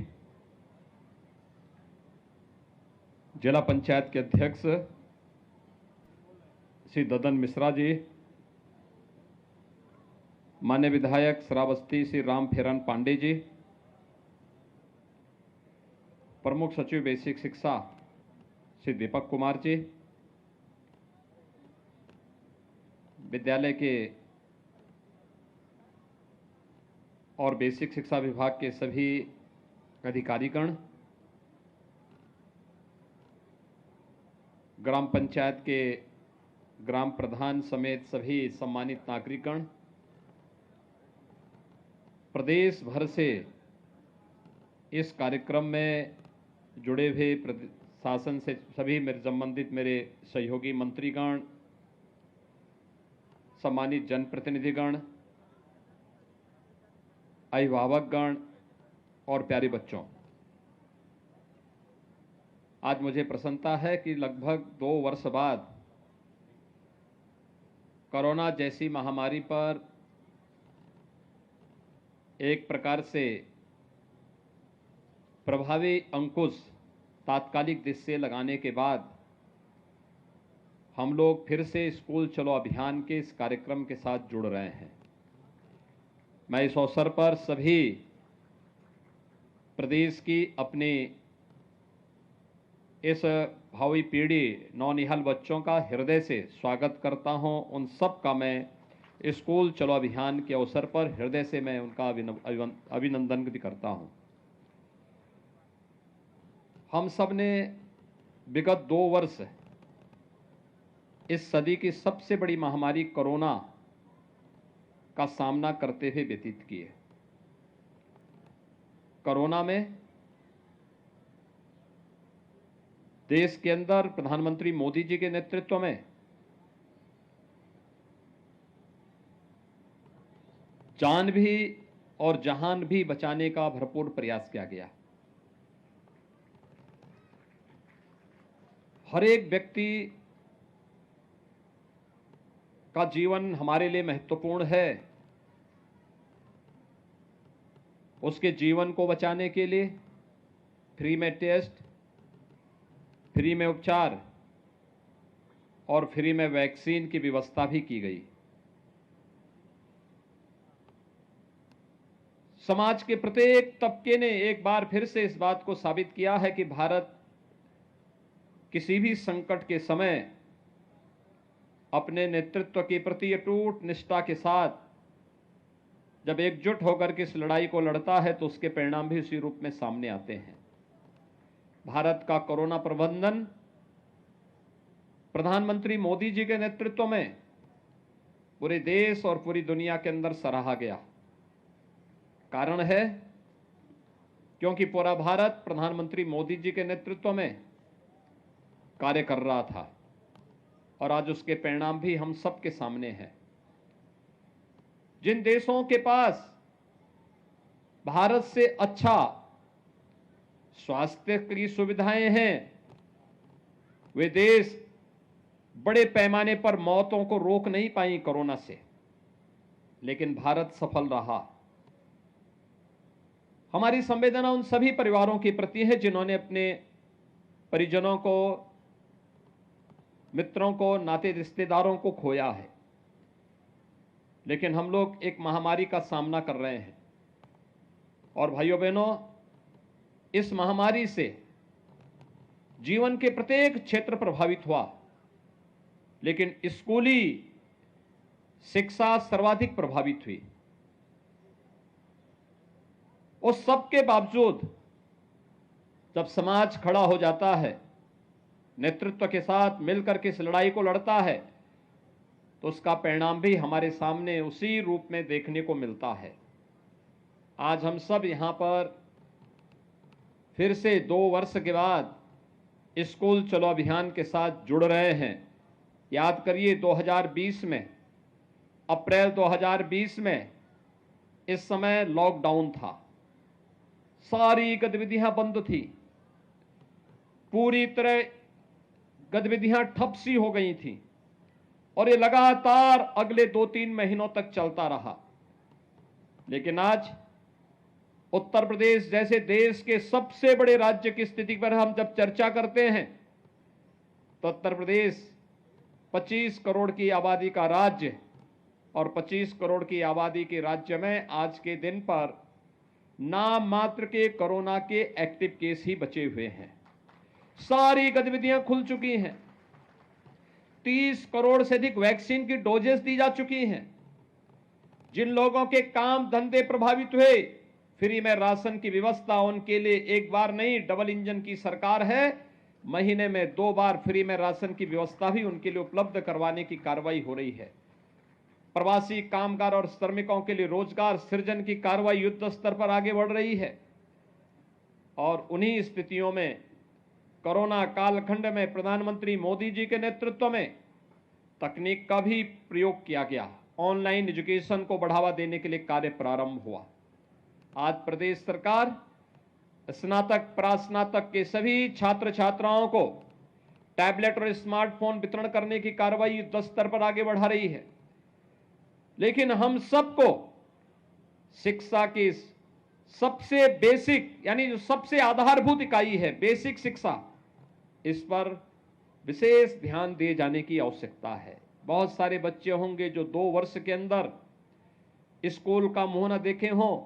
जिला पंचायत के अध्यक्ष श्री ददन मिश्रा जी, माननीय विधायक श्रावस्ती श्री राम फेरन पांडे जी, प्रमुख सचिव बेसिक शिक्षा श्री दीपक कुमार जी, विद्यालय के और बेसिक शिक्षा विभाग के सभी अधिकारीगण, ग्राम पंचायत के ग्राम प्रधान समेत सभी सम्मानित नागरिकगण, प्रदेश भर से इस कार्यक्रम में जुड़े हुए शासन से सभी मेरे संबंधित मेरे सहयोगी मंत्रीगण, सम्मानित जनप्रतिनिधिगण, अभिभावकगण और प्यारे बच्चों, आज मुझे प्रसन्नता है कि लगभग 2 वर्ष बाद कोरोना जैसी महामारी पर एक प्रकार से प्रभावी अंकुश तात्कालिक दृष्टि लगाने के बाद हम लोग फिर से स्कूल चलो अभियान के इस कार्यक्रम के साथ जुड़ रहे हैं। मैं इस अवसर पर सभी प्रदेश की अपनी इस भावी पीढ़ी नौनिहाल बच्चों का हृदय से स्वागत करता हूं। उन सब का मैं स्कूल चलो अभियान के अवसर पर हृदय से मैं उनका अभिनंदन भी करता हूं। हम सब ने विगत 2 वर्ष इस सदी की सबसे बड़ी महामारी कोरोना का सामना करते हुए व्यतीत किए। कोरोना में देश के अंदर प्रधानमंत्री मोदी जी के नेतृत्व में जान भी और जहान भी बचाने का भरपूर प्रयास किया गया। हर एक व्यक्ति का जीवन हमारे लिए महत्वपूर्ण है। उसके जीवन को बचाने के लिए फ्री में टेस्ट, फ्री में उपचार और फ्री में वैक्सीन की व्यवस्था भी की गई। समाज के प्रत्येक तबके ने एक बार फिर से इस बात को साबित किया है कि भारत किसी भी संकट के समय अपने नेतृत्व के प्रति अटूट निष्ठा के साथ जब एकजुट होकर के इस लड़ाई को लड़ता है तो उसके परिणाम भी उसी रूप में सामने आते हैं। भारत का कोरोना प्रबंधन प्रधानमंत्री मोदी जी के नेतृत्व में पूरे देश और पूरी दुनिया के अंदर सराहा गया। कारण है क्योंकि पूरा भारत प्रधानमंत्री मोदी जी के नेतृत्व में कार्य कर रहा था और आज उसके परिणाम भी हम सबके सामने हैं। जिन देशों के पास भारत से अच्छा स्वास्थ्य की सुविधाएं हैं, वे देश बड़े पैमाने पर मौतों को रोक नहीं पाई कोरोना से, लेकिन भारत सफल रहा। हमारी संवेदना उन सभी परिवारों के प्रति है जिन्होंने अपने परिजनों को, मित्रों को, नाते रिश्तेदारों को खोया है। लेकिन हम लोग एक महामारी का सामना कर रहे हैं और भाइयों बहनों, इस महामारी से जीवन के प्रत्येक क्षेत्र प्रभावित हुआ, लेकिन स्कूली शिक्षा सर्वाधिक प्रभावित हुई। उस सब के बावजूद जब समाज खड़ा हो जाता है नेतृत्व के साथ मिलकर के इस लड़ाई को लड़ता है तो उसका परिणाम भी हमारे सामने उसी रूप में देखने को मिलता है। आज हम सब यहाँ पर फिर से 2 वर्ष के बाद स्कूल चलो अभियान के साथ जुड़ रहे हैं। याद करिए 2020 में, अप्रैल 2020 में इस समय लॉकडाउन था, सारी गतिविधियां बंद थी, पूरी तरह गतिविधियां ठप सी हो गई थी और ये लगातार अगले 2-3 महीनों तक चलता रहा। लेकिन आज उत्तर प्रदेश जैसे देश के सबसे बड़े राज्य की स्थिति पर हम जब चर्चा करते हैं तो उत्तर प्रदेश 25 करोड़ की आबादी का राज्य और 25 करोड़ की आबादी के राज्य में आज के दिन पर नाम मात्र के कोरोना के एक्टिव केस ही बचे हुए हैं। सारी गतिविधियां खुल चुकी हैं, 30 करोड़ से अधिक वैक्सीन की डोजेस दी जा चुकी हैं। जिन लोगों के काम धंधे प्रभावित हुए, फ्री में राशन की व्यवस्था उनके लिए एक बार नहीं, डबल इंजन की सरकार है, महीने में 2 बार फ्री में राशन की व्यवस्था भी उनके लिए उपलब्ध करवाने की कार्रवाई हो रही है। प्रवासी कामगार और श्रमिकों के लिए रोजगार सृजन की कार्रवाई युद्ध स्तर पर आगे बढ़ रही है। और उन्हीं स्थितियों में कोरोना कालखंड में प्रधानमंत्री मोदी जी के नेतृत्व में तकनीक का भी प्रयोग किया गया। ऑनलाइन एजुकेशन को बढ़ावा देने के लिए कार्य प्रारंभ हुआ। आज प्रदेश सरकार स्नातक प्रास्नातक के सभी छात्र छात्राओं को टैबलेट और स्मार्टफोन वितरण करने की कार्रवाई युद्ध स्तर पर आगे बढ़ा रही है। लेकिन हम सबको शिक्षा की सबसे बेसिक यानी जो सबसे आधारभूत इकाई है बेसिक शिक्षा, इस पर विशेष ध्यान दिए जाने की आवश्यकता है। बहुत सारे बच्चे होंगे जो 2 वर्ष के अंदर स्कूल का मुंह न देखे हों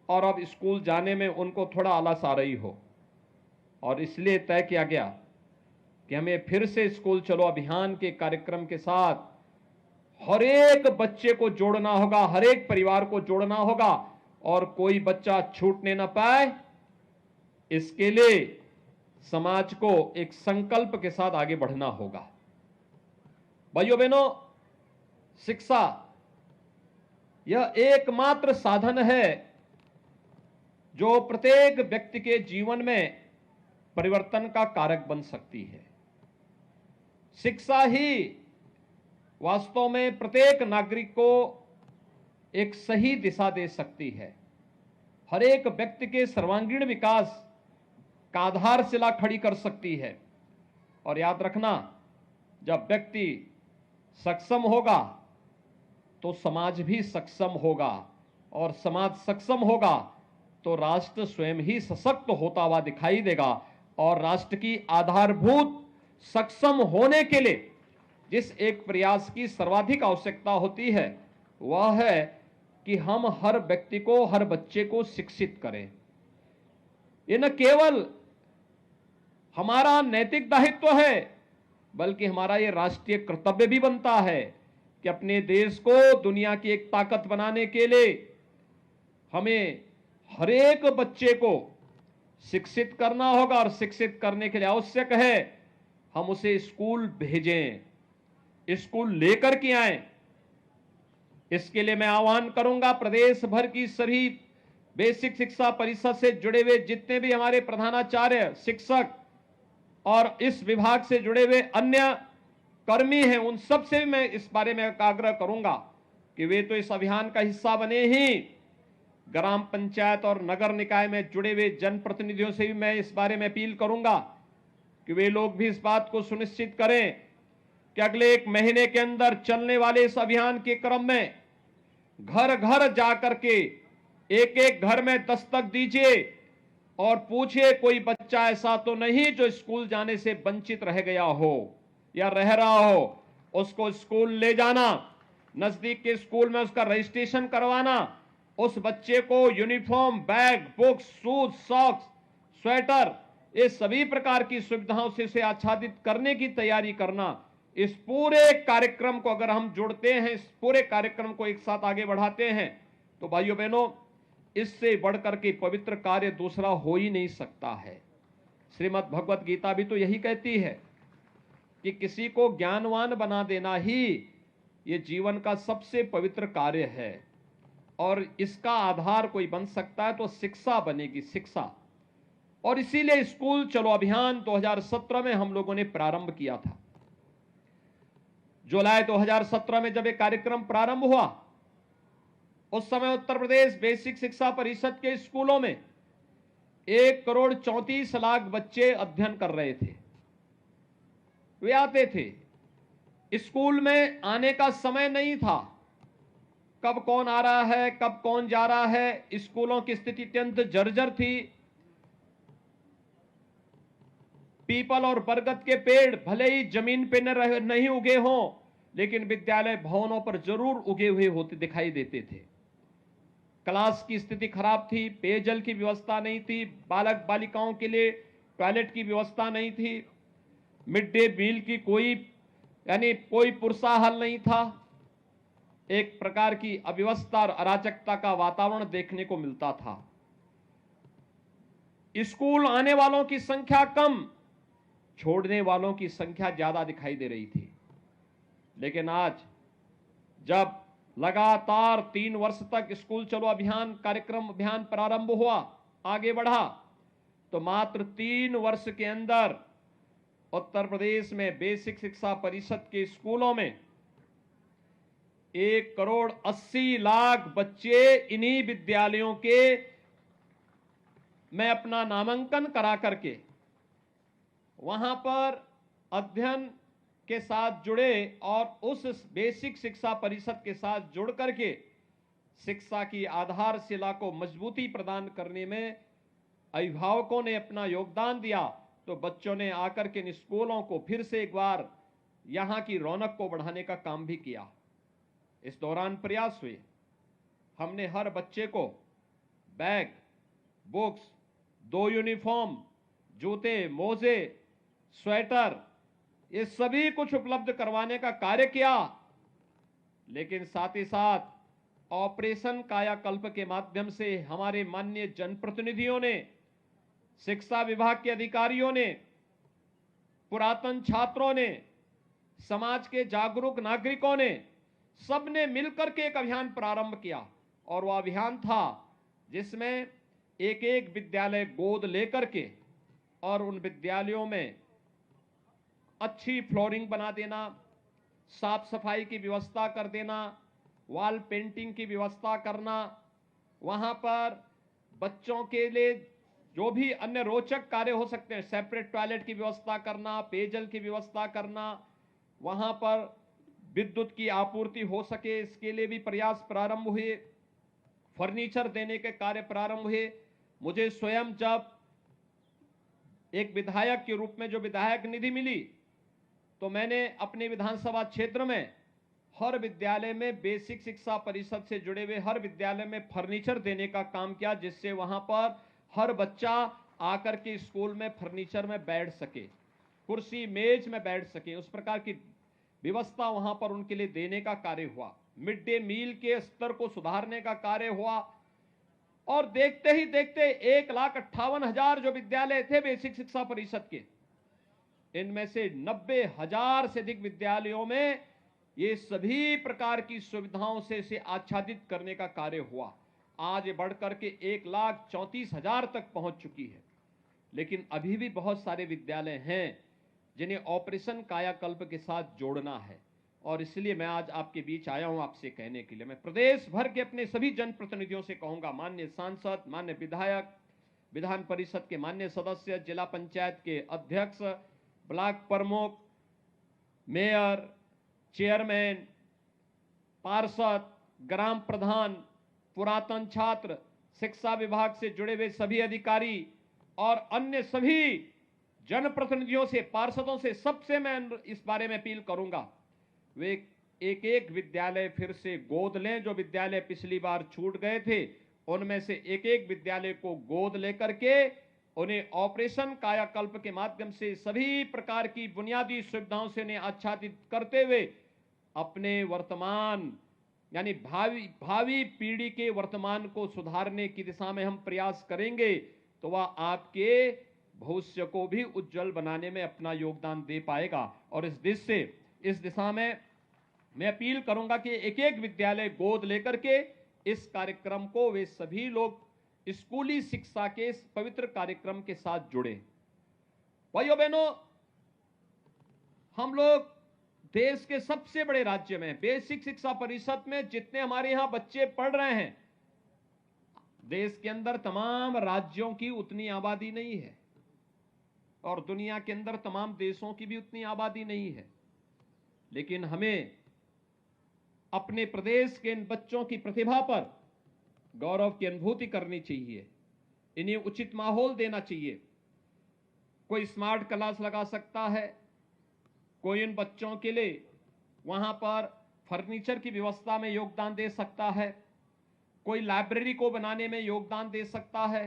और अब स्कूल जाने में उनको थोड़ा आलस आ रही हो, और इसलिए तय किया गया कि हमें फिर से स्कूल चलो अभियान के कार्यक्रम के साथ हर एक बच्चे को जोड़ना होगा, हर एक परिवार को जोड़ना होगा और कोई बच्चा छूटने न पाए। इसके लिए समाज को एक संकल्प के साथ आगे बढ़ना होगा। भाइयों बहनों, शिक्षा यह एकमात्र साधन है जो प्रत्येक व्यक्ति के जीवन में परिवर्तन का कारक बन सकती है। शिक्षा ही वास्तव में प्रत्येक नागरिक को एक सही दिशा दे सकती है, हर एक व्यक्ति के सर्वांगीण विकास का आधारशिला खड़ी कर सकती है। और याद रखना, जब व्यक्ति सक्षम होगा तो समाज भी सक्षम होगा, और समाज सक्षम होगा तो राष्ट्र स्वयं ही सशक्त होता हुआ दिखाई देगा। और राष्ट्र की आधारभूत सक्षम होने के लिए जिस एक प्रयास की सर्वाधिक आवश्यकता होती है वह है कि हम हर व्यक्ति को, हर बच्चे को शिक्षित करें। ये न केवल हमारा नैतिक दायित्व है बल्कि हमारा ये राष्ट्रीय कर्तव्य भी बनता है कि अपने देश को दुनिया की एक ताकत बनाने के लिए हमें हर एक बच्चे को शिक्षित करना होगा। और शिक्षित करने के लिए आवश्यक है हम उसे स्कूल भेजें, स्कूल लेकर के आए। इसके लिए मैं आह्वान करूंगा प्रदेश भर की सभी बेसिक शिक्षा परिषद से जुड़े हुए जितने भी हमारे प्रधानाचार्य, शिक्षक और इस विभाग से जुड़े हुए अन्य कर्मी हैं, उन सब से मैं इस बारे में आग्रह करूंगा कि वे तो इस अभियान का हिस्सा बने ही, ग्राम पंचायत और नगर निकाय में जुड़े हुए जनप्रतिनिधियों से भी मैं इस बारे में अपील करूंगा कि वे लोग भी इस बात को सुनिश्चित करें कि अगले 1 महीने के अंदर चलने वाले इस अभियान के क्रम में घर घर जाकर के एक एक घर में दस्तक दीजिए और पूछिए कोई बच्चा ऐसा तो नहीं जो स्कूल जाने से वंचित रह गया हो या रह रहा हो। उसको स्कूल ले जाना, नजदीक के स्कूल में उसका रजिस्ट्रेशन करवाना, उस बच्चे को uniform, bag, books, shoes, socks, sweater, ये सभी प्रकार की सुविधाओं से उसे आच्छादित करने की तैयारी करना। इस पूरे कार्यक्रम को अगर हम जोड़ते हैं, इस पूरे कार्यक्रम को एक साथ आगे बढ़ाते हैं तो भाइयों बहनों, इससे बढ़कर के पवित्र कार्य दूसरा हो ही नहीं सकता है। श्रीमद् भगवत गीता भी तो यही कहती है कि किसी को ज्ञानवान बना देना ही ये जीवन का सबसे पवित्र कार्य है, और इसका आधार कोई बन सकता है तो शिक्षा बनेगी, शिक्षा। और इसीलिए स्कूल चलो अभियान 2017 में हम लोगों ने प्रारंभ किया था। जुलाई 2017 में जब एक कार्यक्रम प्रारंभ हुआ, उस समय उत्तर प्रदेश बेसिक शिक्षा परिषद के स्कूलों में 1,34,00,000 बच्चे अध्ययन कर रहे थे। वे आते थे, स्कूल में आने का समय नहीं था, कब कौन आ रहा है, कब कौन जा रहा है। स्कूलों की स्थिति अत्यंत जर्जर थी। पीपल और बरगद के पेड़ भले ही जमीन पे नहीं उगे हों, लेकिन विद्यालय भवनों पर जरूर उगे हुए होते दिखाई देते थे। क्लास की स्थिति खराब थी, पेयजल की व्यवस्था नहीं थी, बालक बालिकाओं के लिए टॉयलेट की व्यवस्था नहीं थी, मिड डे मील की कोई पुरसाहल नहीं था। एक प्रकार की अव्यवस्था और अराजकता का वातावरण देखने को मिलता था। स्कूल आने वालों की संख्या कम, छोड़ने वालों की संख्या ज्यादा दिखाई दे रही थी। लेकिन आज जब लगातार 3 वर्ष तक स्कूल चलो अभियान प्रारंभ हुआ, आगे बढ़ा, तो मात्र 3 वर्ष के अंदर उत्तर प्रदेश में बेसिक शिक्षा परिषद के स्कूलों में 1,80,00,000 बच्चे इन्हीं विद्यालयों के में अपना नामांकन करा करके वहां पर अध्ययन के साथ जुड़े और उस बेसिक शिक्षा परिषद के साथ जुड़ करके शिक्षा की आधारशिला को मजबूती प्रदान करने में अभिभावकों ने अपना योगदान दिया। तो बच्चों ने आकर के इन स्कूलों को फिर से एक बार यहां की रौनक को बढ़ाने का काम भी किया। इस दौरान प्रयास हुए, हमने हर बच्चे को बैग, बुक्स, 2 यूनिफॉर्म, जूते, मोजे, स्वेटर, ये सभी कुछ उपलब्ध करवाने का कार्य किया। लेकिन साथ ही साथ ऑपरेशन कायाकल्प के माध्यम से हमारे माननीय जनप्रतिनिधियों ने, शिक्षा विभाग के अधिकारियों ने, पुरातन छात्रों ने, समाज के जागरूक नागरिकों ने, सबने मिलकर के एक अभियान प्रारंभ किया। और वह अभियान था जिसमें एक एक विद्यालय गोद लेकर के और उन विद्यालयों में अच्छी फ्लोरिंग बना देना, साफ सफाई की व्यवस्था कर देना, वॉल पेंटिंग की व्यवस्था करना, वहां पर बच्चों के लिए जो भी अन्य रोचक कार्य हो सकते हैं, सेपरेट टॉयलेट की व्यवस्था करना, पेयजल की व्यवस्था करना, वहां पर विद्युत की आपूर्ति हो सके, इसके लिए भी प्रयास प्रारंभ हुए। फर्नीचर देने के कार्य प्रारंभ हुए। मुझे स्वयं जब एक विधायक के रूप में जो विधायक निधि मिली, तो मैंने अपने विधानसभा क्षेत्र में हर विद्यालय में बेसिक शिक्षा परिषद से जुड़े हुए हर विद्यालय में फर्नीचर देने का काम किया, जिससे वहां पर हर बच्चा आकर के स्कूल में फर्नीचर में बैठ सके, कुर्सी मेज में बैठ सके, उस प्रकार की व्यवस्था वहां पर उनके लिए देने का कार्य हुआ। मिड डे मील के स्तर को सुधारने का कार्य हुआ। और देखते ही देखते 1,58,000 जो विद्यालय थे बेसिक शिक्षा परिषद के, इनमें से 90,000 से अधिक विद्यालयों में ये सभी प्रकार की सुविधाओं से इसे आच्छादित करने का कार्य हुआ। आज बढ़कर के 1,34,000 तक पहुंच चुकी है। लेकिन अभी भी बहुत सारे विद्यालय हैं जिन्हें ऑपरेशन कायाकल्प के साथ जोड़ना है। और इसलिए मैं आज आपके बीच आया हूं आपसे कहने के लिए। मैं प्रदेश भर के अपने सभी जनप्रतिनिधियों से कहूंगा, माननीय सांसद, माननीय विधायक, विधान परिषद के माननीय सदस्य, जिला पंचायत के अध्यक्ष, ब्लॉक प्रमुख, मेयर, चेयरमैन, पार्षद, ग्राम प्रधान, पुरातन छात्र, शिक्षा विभाग से जुड़े हुए सभी अधिकारी और अन्य सभी जनप्रतिनिधियों से, पार्षदों से, सबसे मैं इस बारे में अपील करूंगा, वे एक एक विद्यालय फिर से गोद लें। जो विद्यालय पिछली बार छूट गए थे, उनमें से एक एक विद्यालय को गोद लेकर के उन्हें ऑपरेशन कायाकल्प के माध्यम से सभी प्रकार की बुनियादी सुविधाओं से उन्हें आच्छादित करते हुए अपने वर्तमान यानी भावी पीढ़ी के वर्तमान को सुधारने की दिशा में हम प्रयास करेंगे, तो वह आपके भविष्य को भी उज्जवल बनाने में अपना योगदान दे पाएगा। और इस दिशा में मैं अपील करूंगा कि एक एक विद्यालय गोद लेकर के इस कार्यक्रम को वे सभी लोग स्कूली शिक्षा के इस पवित्र कार्यक्रम के साथ जुड़े। भाइयों बहनों, हम लोग देश के सबसे बड़े राज्य में बेसिक शिक्षा परिषद में जितने हमारे यहां बच्चे पढ़ रहे हैं, देश के अंदर तमाम राज्यों की उतनी आबादी नहीं है और दुनिया के अंदर तमाम देशों की भी उतनी आबादी नहीं है। लेकिन हमें अपने प्रदेश के इन बच्चों की प्रतिभा पर गौरव की अनुभूति करनी चाहिए, इन्हें उचित माहौल देना चाहिए। कोई स्मार्ट क्लास लगा सकता है, कोई इन बच्चों के लिए वहां पर फर्नीचर की व्यवस्था में योगदान दे सकता है, कोई लाइब्रेरी को बनाने में योगदान दे सकता है।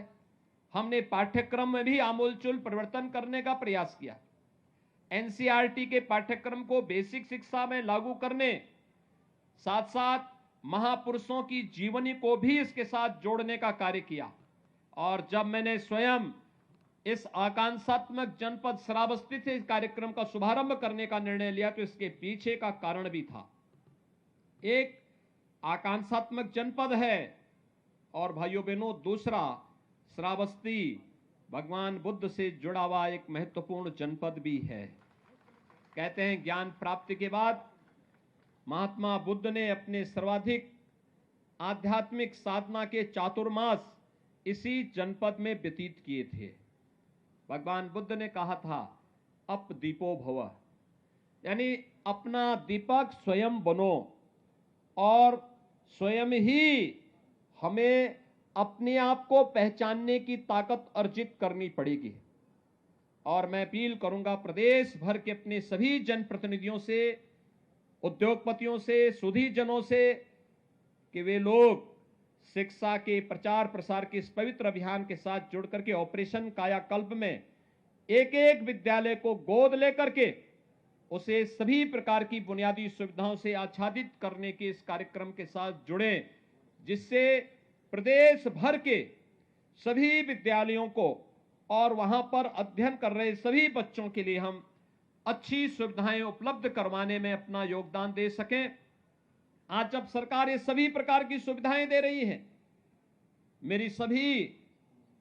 हमने पाठ्यक्रम में भी आमूलचूल परिवर्तन करने का प्रयास किया। एनसीईआरटी के पाठ्यक्रम को बेसिक शिक्षा में लागू करने, साथ साथ महापुरुषों की जीवनी को भी इसके साथ जोड़ने का कार्य किया। और जब मैंने स्वयं इस आकांक्षात्मक जनपद श्रावस्ती से इस कार्यक्रम का शुभारंभ करने का निर्णय लिया तो इसके पीछे का कारण भी था। एक आकांक्षात्मक जनपद है और भाइयों बहनों दूसरा श्रावस्ती भगवान बुद्ध से जुड़ा हुआ एक महत्वपूर्ण जनपद भी है। कहते हैं ज्ञान प्राप्ति के बाद महात्मा बुद्ध ने अपने सर्वाधिक आध्यात्मिक साधना के चातुर्मास इसी जनपद में व्यतीत किए थे। भगवान बुद्ध ने कहा था अप दीपो भव, यानी अपना दीपक स्वयं बनो और स्वयं ही हमें अपने आप को पहचानने की ताकत अर्जित करनी पड़ेगी। और मैं अपील करूंगा प्रदेश भर के अपने सभी जनप्रतिनिधियों से, उद्योगपतियों से, सुधीजनों से कि वे लोग शिक्षा के प्रचार प्रसार के इस पवित्र अभियान के साथ जुड़ करके ऑपरेशन कायाकल्प में एक एक विद्यालय को गोद लेकर के उसे सभी प्रकार की बुनियादी सुविधाओं से आच्छादित करने के इस कार्यक्रम के साथ जुड़े, जिससे प्रदेश भर के सभी विद्यालयों को और वहां पर अध्ययन कर रहे सभी बच्चों के लिए हम अच्छी सुविधाएं उपलब्ध करवाने में अपना योगदान दे सकें। आज जब सरकार ये सभी प्रकार की सुविधाएं दे रही है, मेरी सभी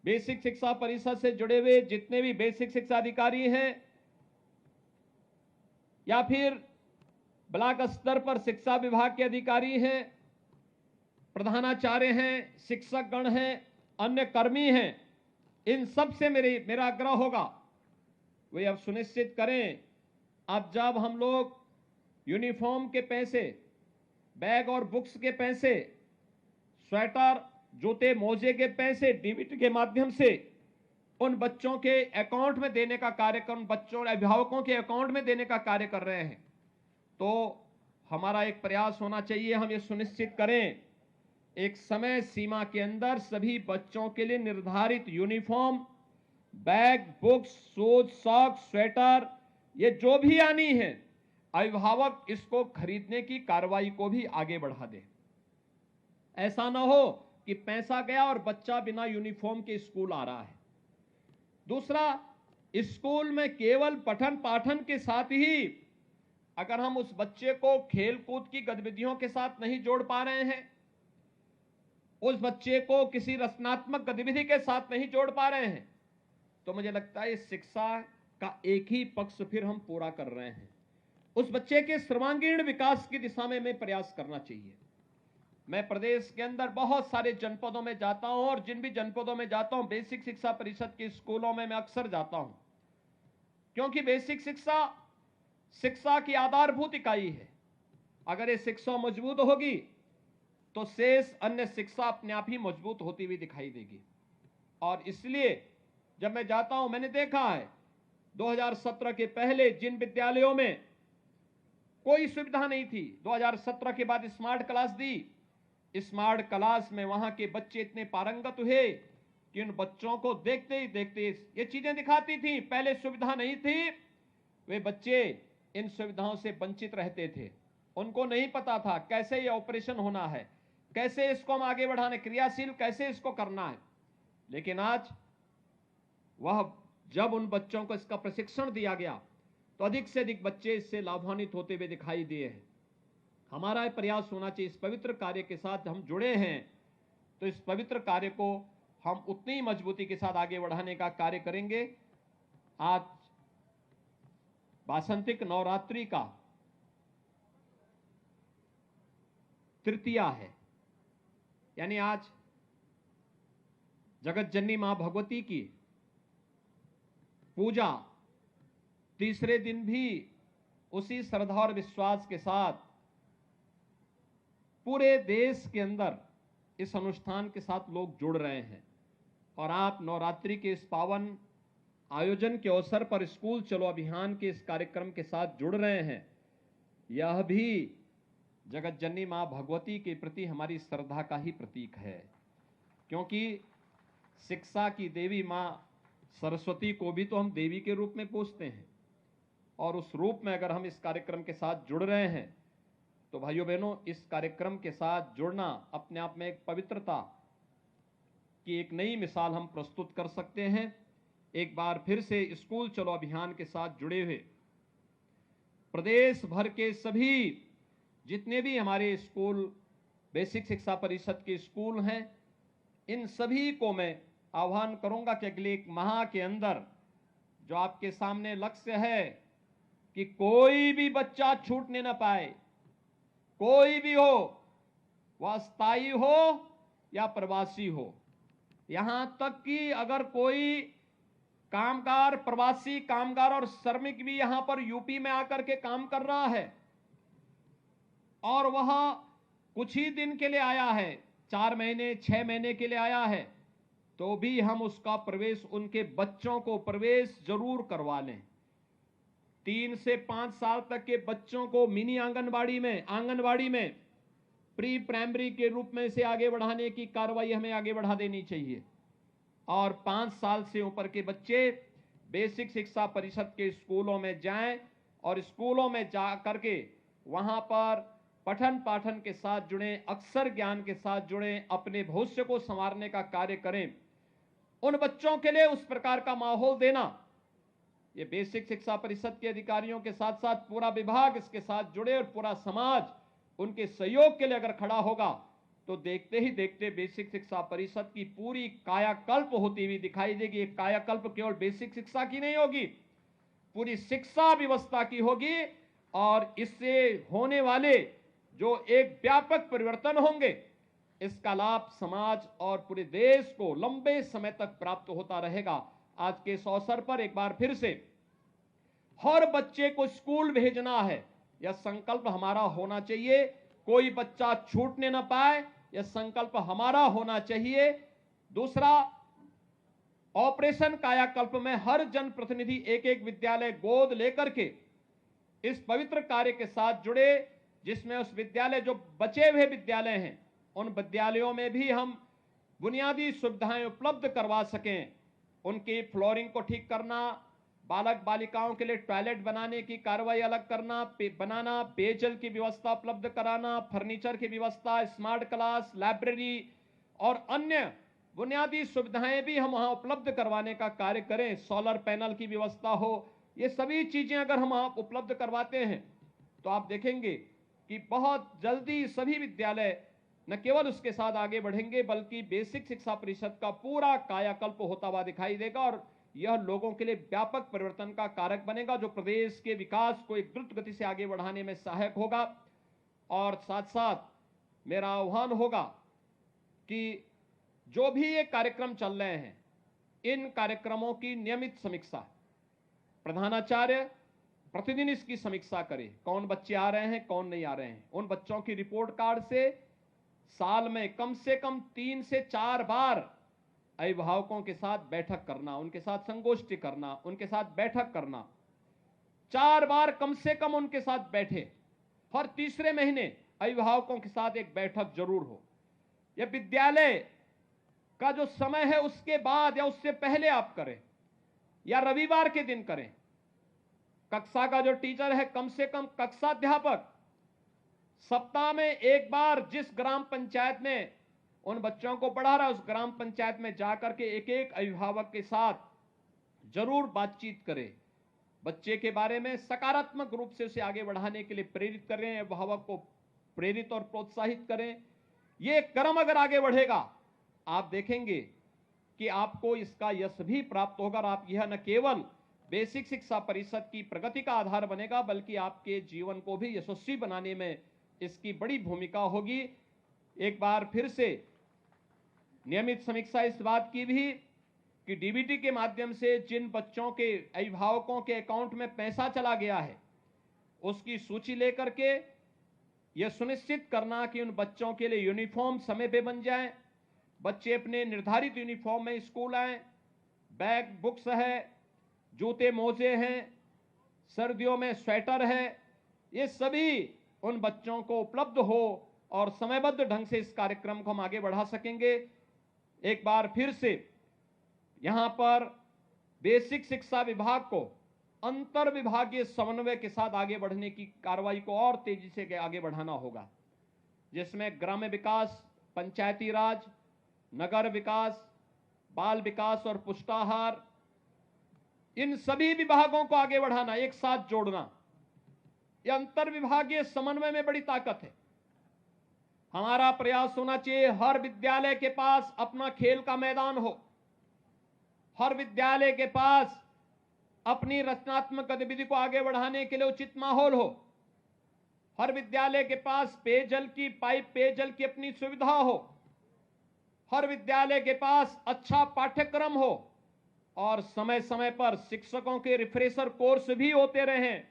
बेसिक शिक्षा परिषद से जुड़े हुए जितने भी बेसिक शिक्षा अधिकारी हैं या फिर ब्लॉक स्तर पर शिक्षा विभाग के अधिकारी हैं, प्रधानाचार्य हैं, शिक्षक गण हैं, अन्य कर्मी हैं, इन सब से मेरा आग्रह होगा वे अब सुनिश्चित करें अब जब हम लोग यूनिफॉर्म के पैसे, बैग और बुक्स के पैसे, स्वेटर, जूते, मोजे के पैसे डीबीटी के माध्यम से उन बच्चों के अकाउंट में देने का कार्यक्रम, बच्चों और अभिभावकों के अकाउंट में देने का कार्य कर रहे हैं, तो हमारा एक प्रयास होना चाहिए, हम ये सुनिश्चित करें एक समय सीमा के अंदर सभी बच्चों के लिए निर्धारित uniform, bag, books, shoes, socks, sweater, ये जो भी आनी है, अभिभावक इसको खरीदने की कार्रवाई को भी आगे बढ़ा दे। ऐसा ना हो कि पैसा गया और बच्चा बिना यूनिफॉर्म के स्कूल आ रहा है। दूसरा, स्कूल में केवल पठन पाठन के साथ ही अगर हम उस बच्चे को खेल कूद की गतिविधियों के साथ नहीं जोड़ पा रहे हैं, उस बच्चे को किसी रचनात्मक गतिविधि के साथ नहीं जोड़ पा रहे हैं, तो मुझे लगता है इस शिक्षा का एक ही पक्ष फिर हम पूरा कर रहे हैं। उस बच्चे के सर्वांगीण विकास की दिशा में हमें प्रयास करना चाहिए। मैं प्रदेश के अंदर बहुत सारे जनपदों में जाता हूं और जिन भी जनपदों में जाता हूं बेसिक शिक्षा परिषद के स्कूलों में मैं अक्सर जाता हूं, क्योंकि बेसिक शिक्षा की आधारभूत इकाई है। अगर ये शिक्षा मजबूत होगी तो शेष अन्य शिक्षा अपने आप ही मजबूत होती हुई दिखाई देगी। और इसलिए जब मैं जाता हूं, मैंने देखा है 2017 के पहले जिन विद्यालयों में कोई सुविधा नहीं थी, 2017 के बाद स्मार्ट क्लास दी, स्मार्ट क्लास में वहां के बच्चे इतने पारंगत हुए कि उन बच्चों को देखते ही देखते ये चीजें दिखाती थी। पहले सुविधा नहीं थी, वे बच्चे इन सुविधाओं से वंचित रहते थे, उनको नहीं पता था कैसे ये ऑपरेशन होना है, कैसे इसको हम आगे बढ़ाने, क्रियाशील कैसे इसको करना है। लेकिन आज वह जब उन बच्चों को इसका प्रशिक्षण दिया गया तो अधिक से अधिक बच्चे इससे लाभान्वित होते हुए दिखाई दिए हैं। हमारा प्रयास होना चाहिए, इस पवित्र कार्य के साथ हम जुड़े हैं तो इस पवित्र कार्य को हम उतनी मजबूती के साथ आगे बढ़ाने का कार्य करेंगे। आज वासंतिक नवरात्रि का तृतीया है, यानी आज जगत जननी मां भगवती की पूजा तीसरे दिन भी उसी श्रद्धा और विश्वास के साथ पूरे देश के अंदर इस अनुष्ठान के साथ लोग जुड़ रहे हैं। और आप नवरात्रि के इस पावन आयोजन के अवसर पर स्कूल चलो अभियान के इस कार्यक्रम के साथ जुड़ रहे हैं। यह भी जगत जननी मां भगवती के प्रति हमारी श्रद्धा का ही प्रतीक है, क्योंकि शिक्षा की देवी मां सरस्वती को भी तो हम देवी के रूप में पूजते हैं, और उस रूप में अगर हम इस कार्यक्रम के साथ जुड़ रहे हैं तो भाइयों बहनों, इस कार्यक्रम के साथ जुड़ना अपने आप में एक पवित्रता की एक नई मिसाल हम प्रस्तुत कर सकते हैं। एक बार फिर से स्कूल चलो अभियान के साथ जुड़े हुए प्रदेश भर के सभी जितने भी हमारे स्कूल, बेसिक शिक्षा परिषद के स्कूल हैं, इन सभी को मैं आह्वान करूंगा कि अगले एक माह के अंदर जो आपके सामने लक्ष्य है कि कोई भी बच्चा छूटने न पाए, कोई भी हो, वह स्थायी हो या प्रवासी हो। यहां तक कि अगर कोई कामगार, प्रवासी कामगार और श्रमिक भी यहां पर यूपी में आकर के काम कर रहा है और वह कुछ ही दिन के लिए आया है, 4 महीने 6 महीने के लिए आया है, तो भी हम उसका प्रवेश, उनके बच्चों को प्रवेश जरूर करवा लें। 3 से 5 साल तक के बच्चों को मिनी आंगनबाड़ी में प्री प्राइमरी के रूप में से आगे बढ़ाने की कार्रवाई हमें आगे बढ़ा देनी चाहिए। और 5 साल से ऊपर के बच्चे बेसिक शिक्षा परिषद के स्कूलों में जाएं और स्कूलों में जा करके वहां पर पठन पाठन के साथ जुड़ें, अक्षर ज्ञान के साथ जुड़ें, अपने भविष्य को संवारने का कार्य करें। उन बच्चों के लिए उस प्रकार का माहौल देना, ये बेसिक शिक्षा परिषद के अधिकारियों के साथ साथ पूरा विभाग इसके साथ जुड़े और पूरा समाज उनके सहयोग के लिए अगर खड़ा होगा तो देखते ही देखते बेसिक शिक्षा परिषद की पूरी कायाकल्प होती हुई दिखाई देगी। एक कायाकल्प केवल बेसिक शिक्षा की नहीं होगी, पूरी शिक्षा व्यवस्था की होगी, और इससे होने वाले जो एक व्यापक परिवर्तन होंगे, इसका लाभ समाज और पूरे देश को लंबे समय तक प्राप्त होता रहेगा। आज के इस अवसर पर एक बार फिर से हर बच्चे को स्कूल भेजना है, यह संकल्प हमारा होना चाहिए। कोई बच्चा छूटने न पाए, यह संकल्प हमारा होना चाहिए। दूसरा, ऑपरेशन कायाकल्प में हर जनप्रतिनिधि एक एक विद्यालय गोद लेकर के इस पवित्र कार्य के साथ जुड़े, जिसमें उस विद्यालय, जो बचे हुए विद्यालय हैं, उन विद्यालयों में भी हम बुनियादी सुविधाएं उपलब्ध करवा सकें। उनकी फ्लोरिंग को ठीक करना, बालक बालिकाओं के लिए टॉयलेट बनाने की कार्रवाई अलग करना, बनाना, पेयजल की व्यवस्था उपलब्ध कराना, फर्नीचर की व्यवस्था, स्मार्ट क्लास, लाइब्रेरी और अन्य बुनियादी सुविधाएं भी हम वहां उपलब्ध करवाने का कार्य करें। सोलर पैनल की व्यवस्था हो, ये सभी चीजें अगर हम वहां उपलब्ध करवाते हैं तो आप देखेंगे कि बहुत जल्दी सभी विद्यालय न केवल उसके साथ आगे बढ़ेंगे बल्कि बेसिक शिक्षा परिषद का पूरा कायाकल्प होता हुआ दिखाई देगा, और यह लोगों के लिए व्यापक परिवर्तन का कारक बनेगा, जो प्रदेश के विकास को एक द्रुत गति से आगे बढ़ाने में सहायक होगा। और साथ साथ मेरा आह्वान होगा कि जो भी ये कार्यक्रम चल रहे हैं, इन कार्यक्रमों की नियमित समीक्षा, प्रधानाचार्य प्रतिदिन इसकी समीक्षा करे, कौन बच्चे आ रहे हैं, कौन नहीं आ रहे हैं। उन बच्चों की रिपोर्ट कार्ड से साल में कम से कम 3 से 4 बार अभिभावकों के साथ बैठक करना, उनके साथ संगोष्ठी करना, उनके साथ बैठक करना, 4 बार कम से कम उनके साथ बैठे। हर तीसरे महीने अभिभावकों के साथ एक बैठक जरूर हो। यह विद्यालय का जो समय है उसके बाद या उससे पहले आप करें, या रविवार के दिन करें। कक्षा का जो टीचर है, कम से कम कक्षाध्यापक सप्ताह में एक बार जिस ग्राम पंचायत में उन बच्चों को पढ़ा रहा है, उस ग्राम पंचायत में जाकर के एक एक अभिभावक के साथ जरूर बातचीत करें, बच्चे के बारे में सकारात्मक रूप से उसे आगे बढ़ाने के लिए प्रेरित करें, अभिभावक को प्रेरित और प्रोत्साहित करें। ये क्रम अगर आगे बढ़ेगा, आप देखेंगे कि आपको इसका यश भी प्राप्त होगा और आप यह न केवल बेसिक शिक्षा परिषद की प्रगति का आधार बनेगा, बल्कि आपके जीवन को भी यशस्वी बनाने में इसकी बड़ी भूमिका होगी। एक बार फिर से नियमित समीक्षा इस बात की भी कि डीबीटी के माध्यम से जिन बच्चों के अभिभावकों के अकाउंट में पैसा चला गया है, उसकी सूची लेकर के यह सुनिश्चित करना कि उन बच्चों के लिए यूनिफॉर्म समय पे बन जाए, बच्चे अपने निर्धारित यूनिफॉर्म में स्कूल आए, बैग बुक्स है, जूते मोजे हैं, सर्दियों में स्वेटर है, ये सभी उन बच्चों को उपलब्ध हो और समयबद्ध ढंग से इस कार्यक्रम को हम आगे बढ़ा सकेंगे। एक बार फिर से यहां पर बेसिक शिक्षा विभाग को अंतर विभागीय समन्वय के साथ आगे बढ़ने की कार्रवाई को और तेजी से आगे बढ़ाना होगा, जिसमें ग्राम्य विकास, पंचायती राज, नगर विकास, बाल विकास और पुष्टाहार, इन सभी विभागों को आगे बढ़ाना, एक साथ जोड़ना। यह अंतर विभागीय समन्वय में बड़ी ताकत है। हमारा प्रयास होना चाहिए हर विद्यालय के पास अपना खेल का मैदान हो, हर विद्यालय के पास अपनी रचनात्मक गतिविधि को आगे बढ़ाने के लिए उचित माहौल हो, हर विद्यालय के पास पेयजल की पेयजल की अपनी सुविधा हो, हर विद्यालय के पास अच्छा पाठ्यक्रम हो और समय समय पर शिक्षकों के रिफ्रेशर कोर्स भी होते रहें।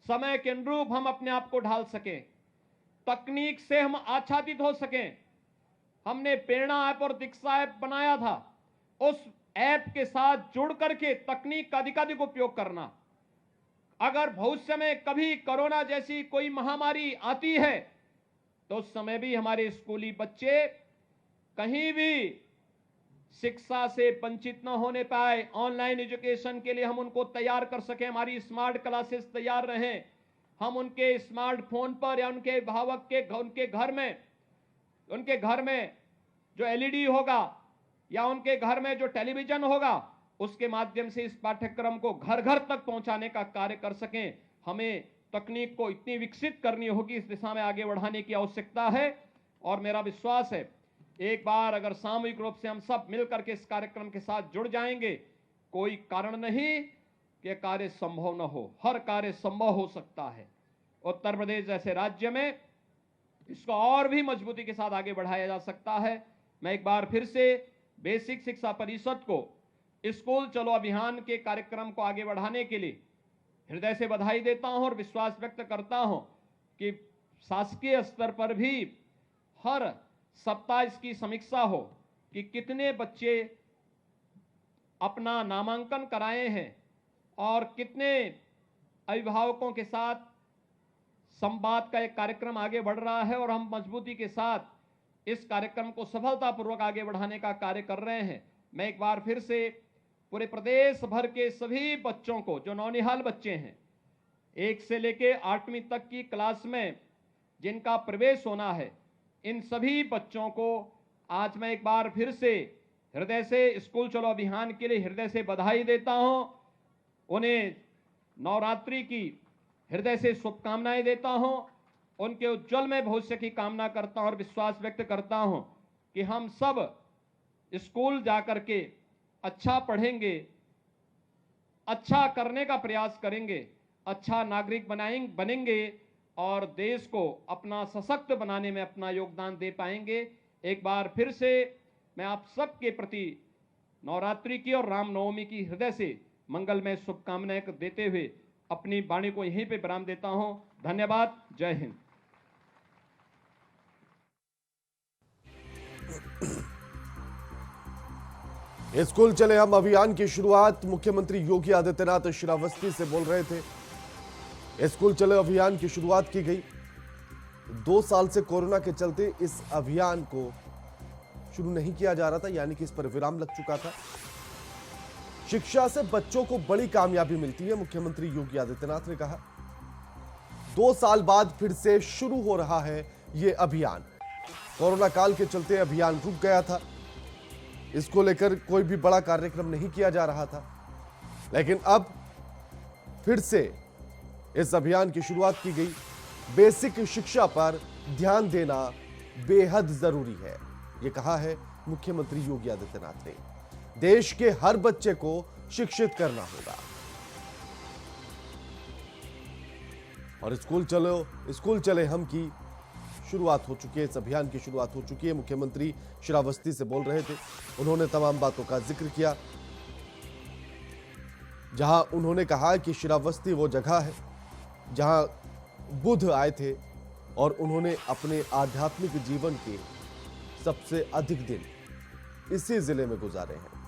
समय के अनुरूप हम अपने आप को ढाल सकें, तकनीक से हम आच्छादित हो सकें। हमने प्रेरणा ऐप और दीक्षा ऐप बनाया था, उस ऐप के साथ जुड़ करके तकनीक का अधिकाधिक उपयोग करना। अगर भविष्य में कभी कोरोना जैसी कोई महामारी आती है तो उस समय भी हमारे स्कूली बच्चे कहीं भी शिक्षा से वंचित न होने पाए, ऑनलाइन एजुकेशन के लिए हम उनको तैयार कर सकें, हमारी स्मार्ट क्लासेस तैयार रहें, हम उनके स्मार्टफोन पर या उनके अभिभावक के उनके घर में जो एलईडी होगा या उनके घर में जो टेलीविजन होगा, उसके माध्यम से इस पाठ्यक्रम को घर घर तक पहुंचाने का कार्य कर सकें। हमें तकनीक को इतनी विकसित करनी होगी, इस दिशा में आगे बढ़ाने की आवश्यकता है। और मेरा विश्वास है एक बार अगर सामूहिक रूप से हम सब मिलकर के इस कार्यक्रम के साथ जुड़ जाएंगे, कोई कारण नहीं कि कार्य संभव न हो, हर कार्य संभव हो सकता है। उत्तर प्रदेश जैसे राज्य में इसको और भी मजबूती के साथ आगे बढ़ाया जा सकता है। मैं एक बार फिर से बेसिक शिक्षा परिषद को स्कूल चलो अभियान के कार्यक्रम को आगे बढ़ाने के लिए हृदय से बधाई देता हूं और विश्वास व्यक्त करता हूं कि शासकीय स्तर पर भी हर सप्ताह इसकी समीक्षा हो कि कितने बच्चे अपना नामांकन कराए हैं और कितने अभिभावकों के साथ संवाद का एक कार्यक्रम आगे बढ़ रहा है और हम मजबूती के साथ इस कार्यक्रम को सफलतापूर्वक आगे बढ़ाने का कार्य कर रहे हैं। मैं एक बार फिर से पूरे प्रदेश भर के सभी बच्चों को, जो नौनिहाल बच्चे हैं 1 से लेके 8वीं तक की क्लास में जिनका प्रवेश होना है, इन सभी बच्चों को आज मैं एक बार फिर से हृदय से स्कूल चलो अभियान के लिए हृदय से बधाई देता हूं। उन्हें नवरात्रि की हृदय से शुभकामनाएं देता हूं, उनके उज्जवल में भविष्य की कामना करता हूं और विश्वास व्यक्त करता हूं कि हम सब स्कूल जाकर के अच्छा पढ़ेंगे, अच्छा करने का प्रयास करेंगे, अच्छा नागरिक बनेंगे और देश को अपना सशक्त बनाने में अपना योगदान दे पाएंगे। एक बार फिर से मैं आप सबके प्रति नवरात्रि की और रामनवमी की हृदय से मंगलमय शुभकामनाएं देते हुए अपनी वाणी को यहीं पे विराम देता हूं। धन्यवाद। जय हिंद। स्कूल चले हम अभियान की शुरुआत मुख्यमंत्री योगी आदित्यनाथ श्रावस्ती से बोल रहे थे। स्कूल चले अभियान की शुरुआत की गई। 2 साल से कोरोना के चलते इस अभियान को शुरू नहीं किया जा रहा था, यानी कि इस पर विराम लग चुका था। शिक्षा से बच्चों को बड़ी कामयाबी मिलती है, मुख्यमंत्री योगी आदित्यनाथ ने कहा। 2 साल बाद फिर से शुरू हो रहा है यह अभियान। कोरोना काल के चलते अभियान रुक गया था, इसको लेकर कोई भी बड़ा कार्यक्रम नहीं किया जा रहा था। लेकिन अब फिर से इस अभियान की शुरुआत की गई। बेसिक शिक्षा पर ध्यान देना बेहद जरूरी है, यह कहा है मुख्यमंत्री योगी आदित्यनाथ ने। देश के हर बच्चे को शिक्षित करना होगा और स्कूल चले हम की शुरुआत हो चुकी है। इस अभियान की शुरुआत हो चुकी है। मुख्यमंत्री श्रावस्ती से बोल रहे थे। उन्होंने तमाम बातों का जिक्र किया, जहां उन्होंने कहा कि श्रावस्ती वो जगह है जहां बुद्ध आए थे और उन्होंने अपने आध्यात्मिक जीवन के सबसे अधिक दिन इसी जिले में गुजारे हैं।